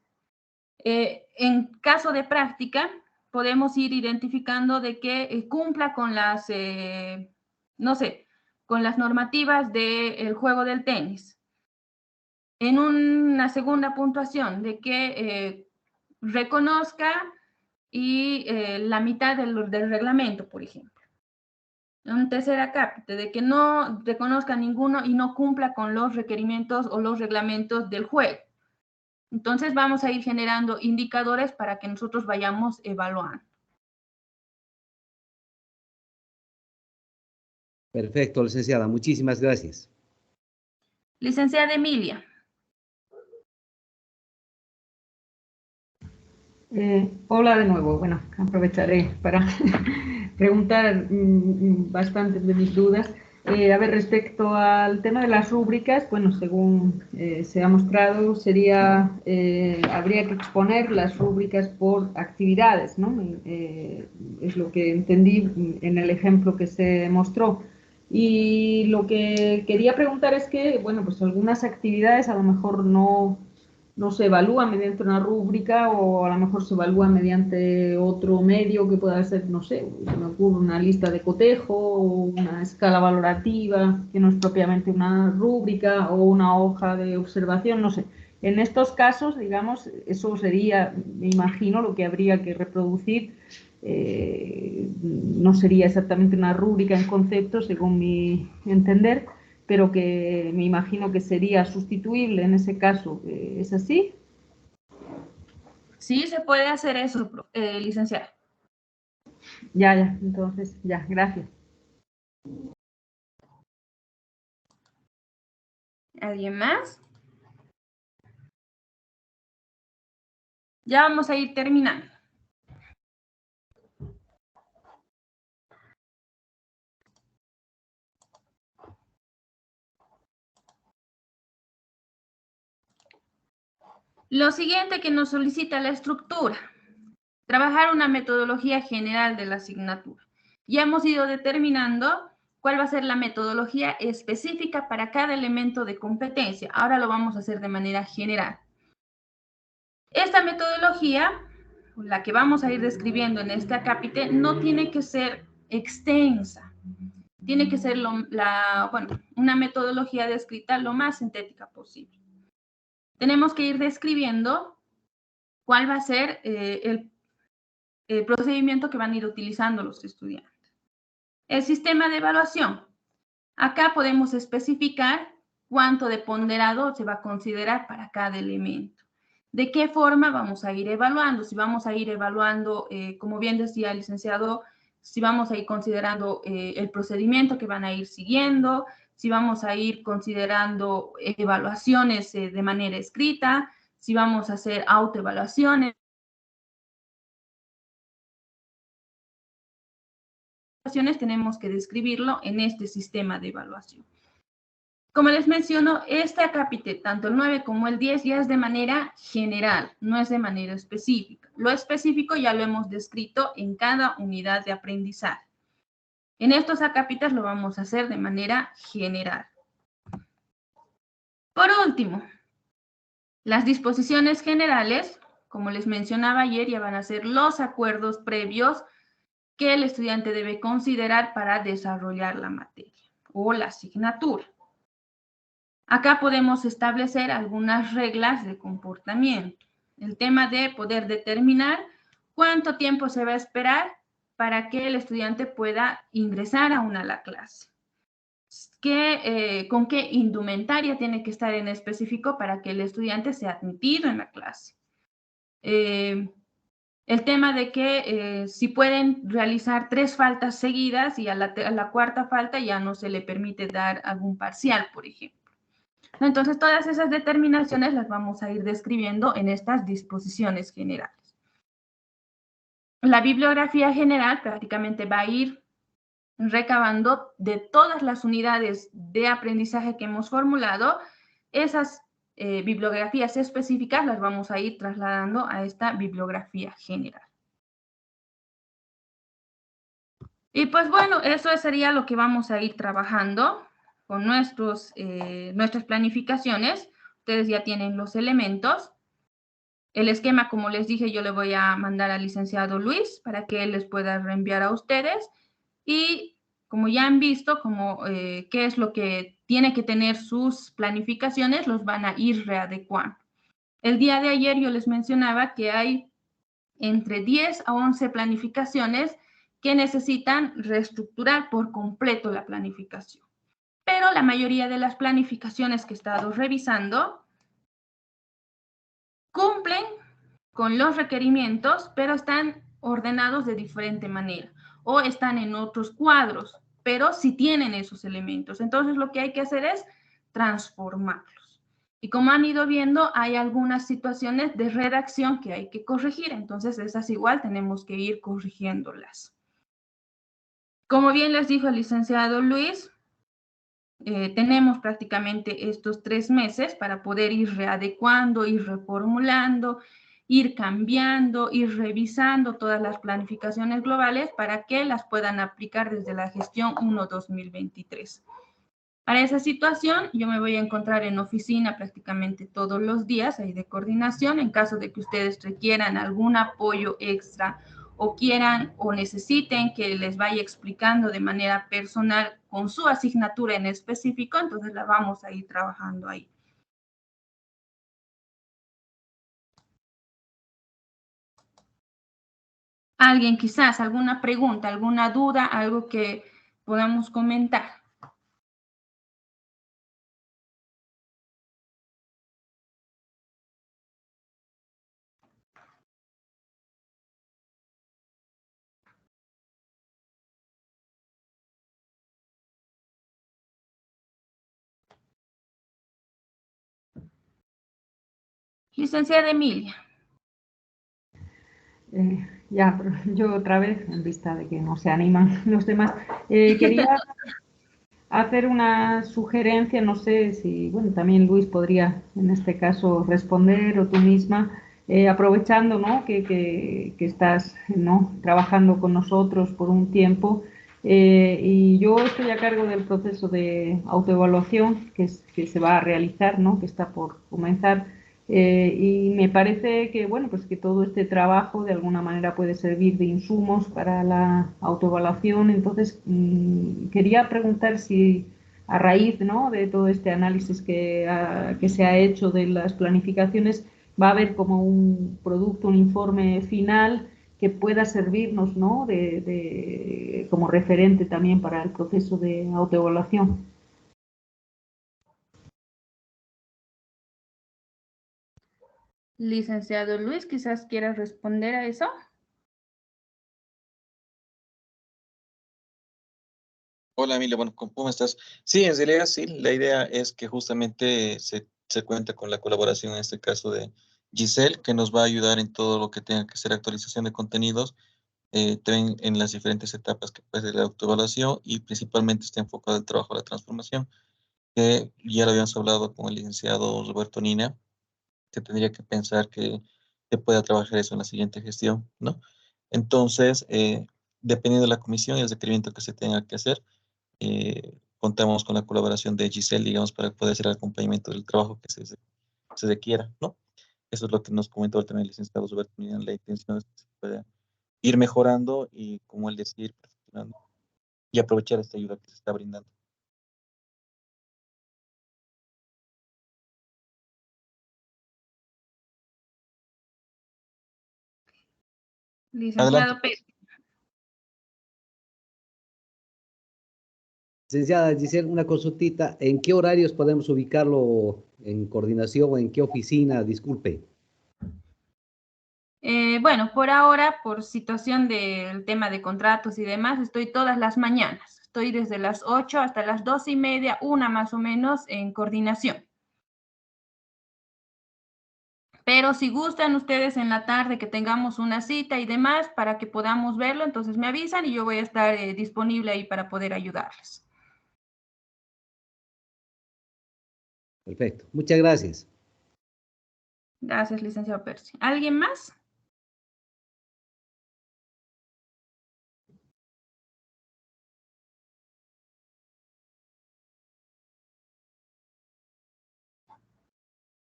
En caso de práctica, podemos ir identificando de que cumpla con las, no sé, con las normativas del juego del tenis. En una segunda puntuación, de que reconozca y la mitad del reglamento, por ejemplo. En tercera cápita, de que no reconozca ninguno y no cumpla con los requerimientos o los reglamentos del juego. Entonces vamos a ir generando indicadores para que nosotros vayamos evaluando. Perfecto, licenciada. Muchísimas gracias. Licenciada Emilia. Hola de nuevo. Bueno, aprovecharé para preguntar bastantes de mis dudas. A ver, respecto al tema de las rúbricas, bueno, según se ha mostrado, habría que exponer las rúbricas por actividades, ¿no? Es lo que entendí en el ejemplo que se mostró. Y lo que quería preguntar es que, bueno, pues algunas actividades a lo mejor no se evalúa mediante una rúbrica o a lo mejor se evalúa mediante otro medio que pueda ser, no sé, se me ocurre una lista de cotejo o una escala valorativa, que no es propiamente una rúbrica o una hoja de observación, no sé. En estos casos, digamos, eso sería, me imagino, lo que habría que reproducir. No sería exactamente una rúbrica en concepto, según mi entender, pero que me imagino que sería sustituible en ese caso. ¿Es así? Sí, se puede hacer eso, licenciada. Ya, entonces, ya, gracias. ¿Alguien más? Ya vamos a ir terminando. Lo siguiente que nos solicita la estructura, trabajar una metodología general de la asignatura. Ya hemos ido determinando cuál va a ser la metodología específica para cada elemento de competencia. Ahora lo vamos a hacer de manera general. Esta metodología, la que vamos a ir describiendo en este acápite, no tiene que ser extensa. Tiene que ser una metodología descrita lo más sintética posible. Tenemos que ir describiendo cuál va a ser el procedimiento que van a ir utilizando los estudiantes. El sistema de evaluación. Acá podemos especificar cuánto de ponderado se va a considerar para cada elemento. ¿De qué forma vamos a ir evaluando? Si vamos a ir evaluando, como bien decía el licenciado, si vamos a ir considerando el procedimiento que van a ir siguiendo, si vamos a ir considerando evaluaciones de manera escrita, si vamos a hacer autoevaluaciones. Tenemos que describirlo en este sistema de evaluación. Como les menciono, este acápite, tanto el 9 como el 10, ya es de manera general, no es de manera específica. Lo específico ya lo hemos descrito en cada unidad de aprendizaje. En estos acápites lo vamos a hacer de manera general. Por último, las disposiciones generales, como les mencionaba ayer, ya van a ser los acuerdos previos que el estudiante debe considerar para desarrollar la materia o la asignatura. Acá podemos establecer algunas reglas de comportamiento. El tema de poder determinar cuánto tiempo se va a esperar para que el estudiante pueda ingresar a la clase. ¿Con qué indumentaria tiene que estar en específico para que el estudiante sea admitido en la clase? El tema de que si pueden realizar 3 faltas seguidas y a la cuarta falta ya no se le permite dar algún parcial, por ejemplo. Entonces, todas esas determinaciones las vamos a ir describiendo en estas disposiciones generales. La bibliografía general prácticamente va a ir recabando de todas las unidades de aprendizaje que hemos formulado. Esas bibliografías específicas las vamos a ir trasladando a esta bibliografía general. Y pues bueno, eso sería lo que vamos a ir trabajando con nuestras planificaciones. Ustedes ya tienen los elementos. El esquema, como les dije, yo le voy a mandar al licenciado Luis para que él les pueda reenviar a ustedes. Y como ya han visto, qué es lo que tiene que tener sus planificaciones, los van a ir readecuando. El día de ayer yo les mencionaba que hay entre 10 a 11 planificaciones que necesitan reestructurar por completo la planificación. Pero la mayoría de las planificaciones que he estado revisando cumplen con los requerimientos, pero están ordenados de diferente manera o están en otros cuadros, pero sí tienen esos elementos. Entonces, lo que hay que hacer es transformarlos. Y como han ido viendo, hay algunas situaciones de redacción que hay que corregir. Entonces, esas igual tenemos que ir corrigiéndolas. Como bien les dijo el licenciado Luis, tenemos prácticamente estos 3 meses para poder ir readecuando, ir reformulando, ir cambiando, ir revisando todas las planificaciones globales para que las puedan aplicar desde la gestión 1-2023. Para esa situación, yo me voy a encontrar en oficina prácticamente todos los días ahí de coordinación. En caso de que ustedes requieran algún apoyo extra o quieran o necesiten que les vaya explicando de manera personal con su asignatura en específico, entonces la vamos a ir trabajando ahí. ¿Alguien quizás, alguna pregunta, alguna duda, algo que podamos comentar? Licenciada Emilia. Ya, pero yo otra vez, en vista de que no se animan los demás, quería hacer una sugerencia, no sé si, bueno, también Luis podría en este caso responder o tú misma, aprovechando, ¿no? que estás, ¿no? trabajando con nosotros por un tiempo, y yo estoy a cargo del proceso de autoevaluación que se va a realizar, ¿no? que está por comenzar. Y me parece que, bueno, pues que todo este trabajo de alguna manera puede servir de insumos para la autoevaluación. Entonces, quería preguntar si a raíz, ¿no? de todo este análisis que se ha hecho de las planificaciones, va a haber como un producto, un informe final que pueda servirnos, ¿no? como referente también para el proceso de autoevaluación. Licenciado Luis, quizás quiera responder a eso. Hola, Emilia, bueno, ¿cómo estás? Sí, en realidad sí, la idea es que justamente se cuenta con la colaboración, en este caso de Giselle, que nos va a ayudar en todo lo que tenga que ser actualización de contenidos, también en las diferentes etapas que puede ser la autoevaluación y principalmente está enfocado el trabajo de la transformación, que ya lo habíamos hablado con el licenciado Roberto Nina, que tendría que pensar que pueda trabajar eso en la siguiente gestión, ¿no? Entonces, dependiendo de la comisión y el requerimiento que se tenga que hacer, contamos con la colaboración de Giselle, digamos, para poder hacer el acompañamiento del trabajo que se requiera, ¿no? Eso es lo que nos comentó también el licenciado Roberto Nina. La intención es que se pueda ir mejorando y, como él decía, ir perfeccionando y aprovechar esta ayuda que se está brindando. Licenciado Adelante. Pérez. Licenciada Giselle, una consultita. ¿En qué horarios podemos ubicarlo en coordinación o en qué oficina? Disculpe. Bueno, por ahora, por situación del tema de contratos y demás, estoy todas las mañanas. Estoy desde las 8 hasta las 2:30, una más o menos, en coordinación. Pero si gustan ustedes en la tarde que tengamos una cita y demás para que podamos verlo, entonces me avisan y yo voy a estar disponible ahí para poder ayudarles. Perfecto. Muchas gracias. Gracias, licenciado Percy. ¿Alguien más?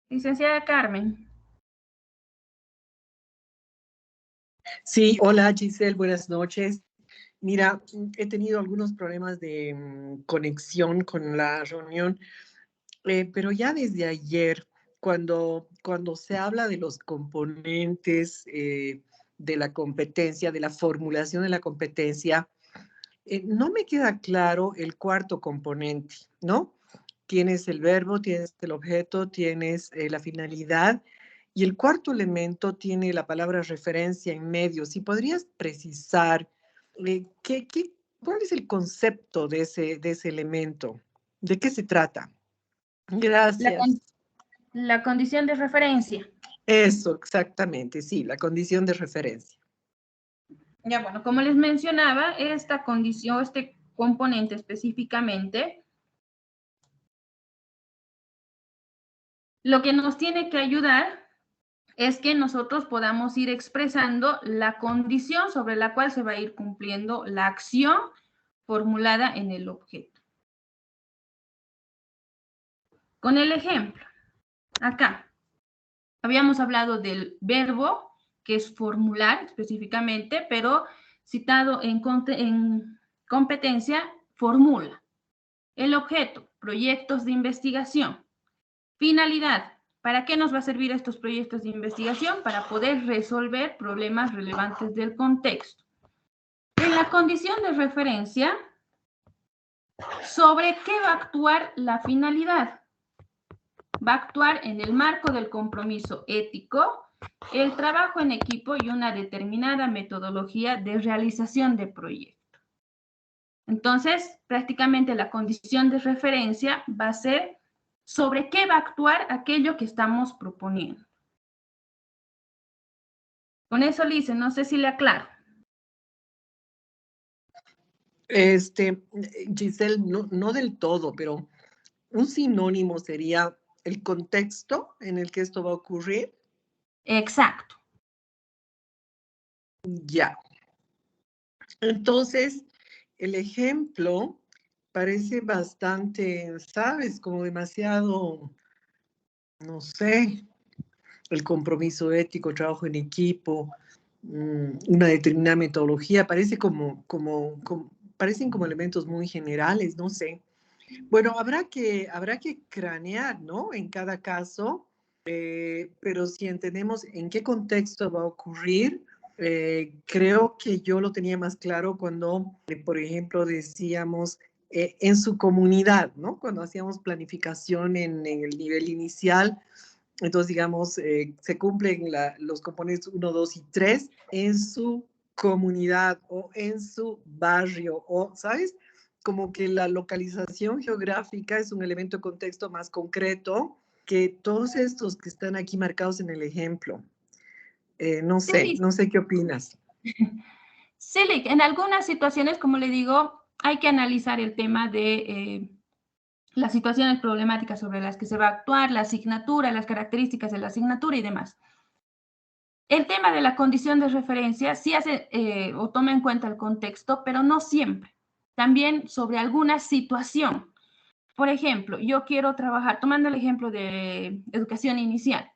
Licenciada Carmen. Sí, hola Giselle, buenas noches. Mira, he tenido algunos problemas de conexión con la reunión, pero ya desde ayer, cuando se habla de los componentes de la competencia, de la formulación de la competencia, no me queda claro el cuarto componente, ¿no? Tienes el verbo, tienes el objeto, tienes la finalidad. Y el cuarto elemento tiene la palabra referencia en medio. Si podrías precisar cuál es el concepto de ese elemento, ¿de qué se trata? La, Gracias. la condición de referencia. Eso, exactamente, sí, la condición de referencia. Ya, bueno, como les mencionaba, esta condición, este componente específicamente, Lo que nos tiene que ayudar es que nosotros podamos ir expresando la condición sobre la cual se va a ir cumpliendo la acción formulada en el objeto. Con el ejemplo, acá, habíamos hablado del verbo, que es formular específicamente, pero citado en competencia, formula. El objeto, proyectos de investigación. Finalidad, ¿para qué nos va a servir estos proyectos de investigación? Para poder resolver problemas relevantes del contexto. En la condición de referencia, ¿sobre qué va a actuar la finalidad? Va a actuar en el marco del compromiso ético, el trabajo en equipo y una determinada metodología de realización de proyecto. Entonces, prácticamente la condición de referencia va a ser sobre qué va a actuar aquello que estamos proponiendo. Con eso, Lice, no sé si le aclaro. Giselle, no del todo, pero un sinónimo sería el contexto en el que esto va a ocurrir. Exacto. Ya. Entonces, el ejemplo parece bastante, ¿sabes? Como demasiado, no sé, el compromiso ético, trabajo en equipo, una determinada metodología, parecen como elementos muy generales, no sé. Bueno, habrá que cranear, ¿no? En cada caso, pero si entendemos en qué contexto va a ocurrir, creo que yo lo tenía más claro cuando, por ejemplo, decíamos en su comunidad, ¿no? Cuando hacíamos planificación en el nivel inicial, entonces, digamos, se cumplen los componentes 1, 2 y 3 en su comunidad o en su barrio, o, ¿sabes? Como que la localización geográfica es un elemento de contexto más concreto que todos estos que están aquí marcados en el ejemplo. No sé qué opinas. Sí, en algunas situaciones, como le digo, hay que analizar el tema de las situaciones problemáticas sobre las que se va a actuar, la asignatura, las características de la asignatura y demás. El tema de la condición de referencia sí hace o toma en cuenta el contexto, pero no siempre. También sobre alguna situación. Por ejemplo, yo quiero trabajar, tomando el ejemplo de educación inicial,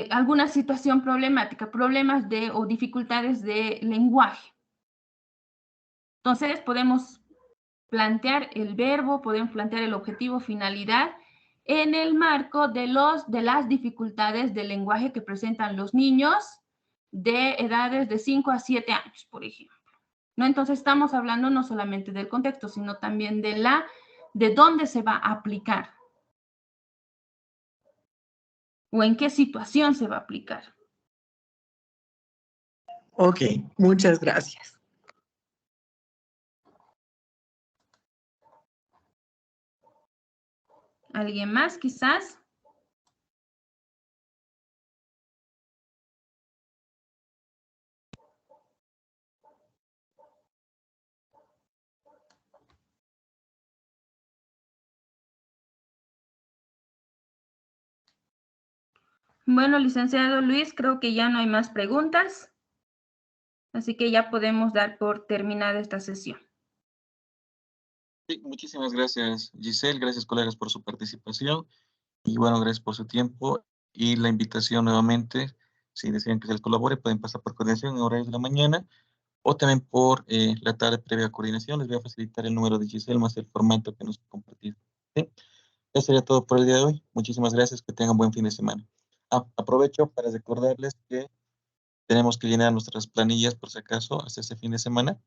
alguna situación problemática, problemas o dificultades de lenguaje. Entonces, podemos plantear el verbo, podemos plantear el objetivo, finalidad, en el marco de las dificultades del lenguaje que presentan los niños de edades de 5 a 7 años, por ejemplo. ¿No? Entonces, estamos hablando no solamente del contexto, sino también de dónde se va a aplicar o en qué situación se va a aplicar. Ok, muchas gracias. ¿Alguien más, quizás? Bueno, licenciado Luis, creo que ya no hay más preguntas, así que ya podemos dar por terminada esta sesión. Sí, muchísimas gracias, Giselle. Gracias, colegas, por su participación. Y bueno, gracias por su tiempo y la invitación nuevamente. Si desean que se les colabore, pueden pasar por coordinación en horarios de la mañana o también por la tarde previa coordinación. Les voy a facilitar el número de Giselle más el formato que nos compartió. ¿Sí? Eso sería todo por el día de hoy. Muchísimas gracias. Que tengan buen fin de semana. Aprovecho para recordarles que tenemos que llenar nuestras planillas, por si acaso, hasta este fin de semana.